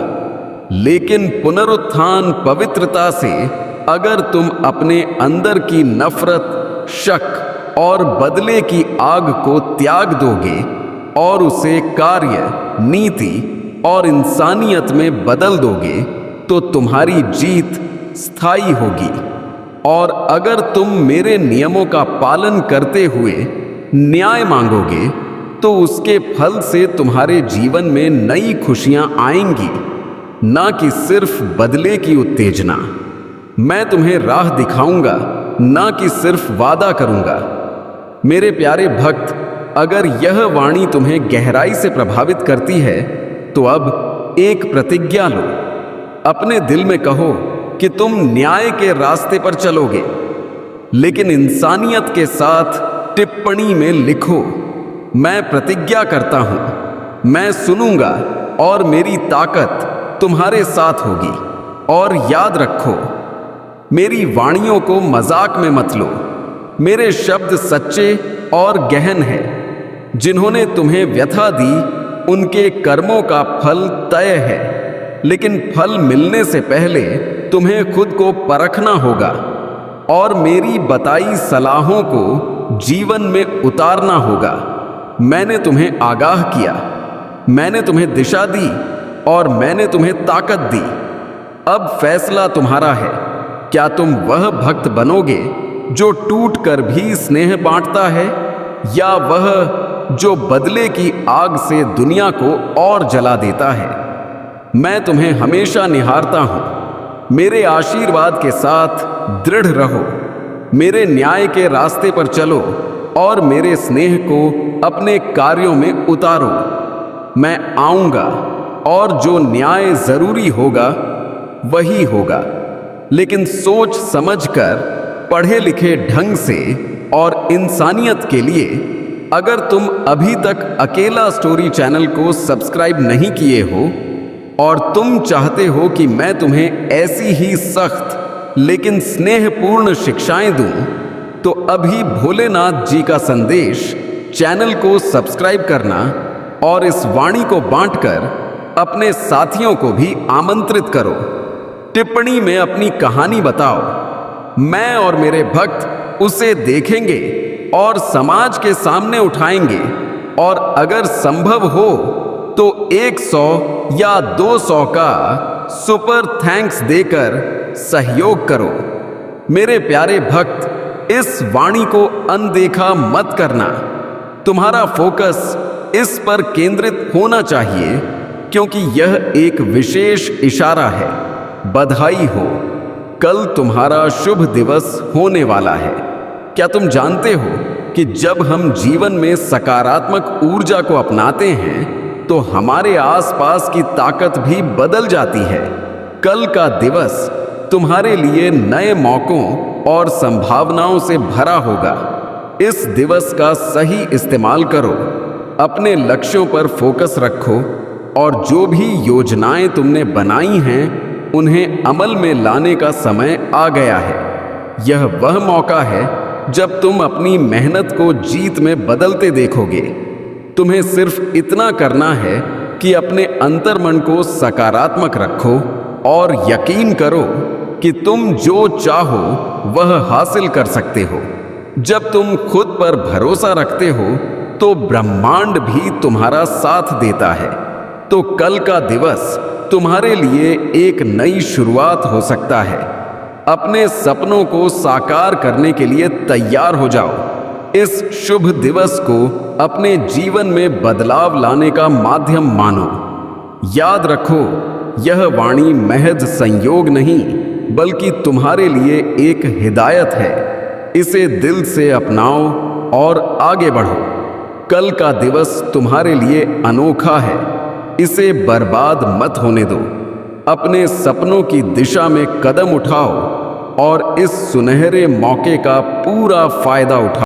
लेकिन पुनरुत्थान पवित्रता से अगर तुम अपने अंदर की नफरत, शक और बदले की आग को त्याग दोगे और उसे कार्य, नीति और इंसानियत में बदल दोगे, तो तुम्हारी जीत स्थायी होगी। और अगर तुम मेरे नियमों का पालन करते हुए न्याय मांगोगे, तो उसके फल से तुम्हारे जीवन में नई खुशियां आएंगी, ना कि सिर्फ बदले की उत्तेजना। मैं तुम्हें राह दिखाऊंगा, ना कि सिर्फ वादा करूंगा। मेरे प्यारे भक्त, अगर यह वाणी तुम्हें गहराई से प्रभावित करती है, तो अब एक प्रतिज्ञा लो। अपने दिल में कहो कि तुम न्याय के रास्ते पर चलोगे, लेकिन इंसानियत के साथ टिप्पणी में लिखो, मैं प्रतिज्ञा करता हूं, मैं सुनूंगा और मेरी ताकत तुम्हारे साथ होगी। और याद रखो, मेरी वाणियों को मजाक में मत लो। मेरे शब्द सच्चे और गहन हैं। जिन्होंने तुम्हें व्यथा दी, उनके कर्मों का फल तय है, लेकिन फल मिलने से पहले तुम्हें खुद को परखना होगा और मेरी बताई सलाहों को जीवन में उतारना होगा। मैंने तुम्हें आगाह किया, मैंने तुम्हें दिशा दी और मैंने तुम्हें ताकत दी। अब फैसला तुम्हारा है। क्या तुम वह भक्त बनोगे जो टूट कर भी स्नेह बांटता है, या वह जो बदले की आग से दुनिया को और जला देता है? मैं तुम्हें हमेशा निहारता हूं। मेरे आशीर्वाद के साथ दृढ़ रहो, मेरे न्याय के रास्ते पर चलो और मेरे स्नेह को अपने कार्यों में उतारो। मैं आऊंगा और जो न्याय जरूरी होगा वही होगा, लेकिन सोच समझकर, पढ़े लिखे ढंग से और इंसानियत के लिए। अगर तुम अभी तक अकेला स्टोरी चैनल को सब्सक्राइब नहीं किए हो और तुम चाहते हो कि मैं तुम्हें ऐसी ही सख्त लेकिन स्नेहपूर्ण शिक्षाएं दूं, तो अभी भोलेनाथ जी का संदेश चैनल को सब्सक्राइब करना और इस वाणी को बांटकर अपने साथियों को भी आमंत्रित करो। टिप्पणी में अपनी कहानी बताओ। मैं और मेरे भक्त उसे देखेंगे और समाज के सामने उठाएंगे, और अगर संभव हो तो 100 या 200 का सुपर थैंक्स देकर सहयोग करो। मेरे प्यारे भक्त, इस वाणी को अनदेखा मत करना। तुम्हारा फोकस इस पर केंद्रित होना चाहिए, क्योंकि यह एक विशेष इशारा है। बधाई हो, कल तुम्हारा शुभ दिवस होने वाला है। क्या तुम जानते हो कि जब हम जीवन में सकारात्मक ऊर्जा को अपनाते हैं, तो हमारे आसपास की ताकत भी बदल जाती है। कल का दिवस तुम्हारे लिए नए मौकों और संभावनाओं से भरा होगा। इस दिवस का सही इस्तेमाल करो, अपने लक्ष्यों पर फोकस रखो और जो भी योजनाएं तुमने बनाई हैं, उन्हें अमल में लाने का समय आ गया है। यह वह मौका है जब तुम अपनी मेहनत को जीत में बदलते देखोगे। तुम्हें सिर्फ इतना करना है कि अपने अंतर्मन को सकारात्मक रखो और यकीन करो कि तुम जो चाहो वह हासिल कर सकते हो। जब तुम खुद पर भरोसा रखते हो, तो ब्रह्मांड भी तुम्हारा साथ देता है। तो कल का दिवस तुम्हारे लिए एक नई शुरुआत हो सकता है। अपने सपनों को साकार करने के लिए तैयार हो जाओ। इस शुभ दिवस को अपने जीवन में बदलाव लाने का माध्यम मानो। याद रखो, यह वाणी महज संयोग नहीं, बल्कि तुम्हारे लिए एक हिदायत है। इसे दिल से अपनाओ और आगे बढ़ो। कल का दिवस तुम्हारे लिए अनोखा है, इसे बर्बाद मत होने दो। अपने सपनों की दिशा में कदम उठाओ और इस सुनहरे मौके का पूरा फायदा उठाओ।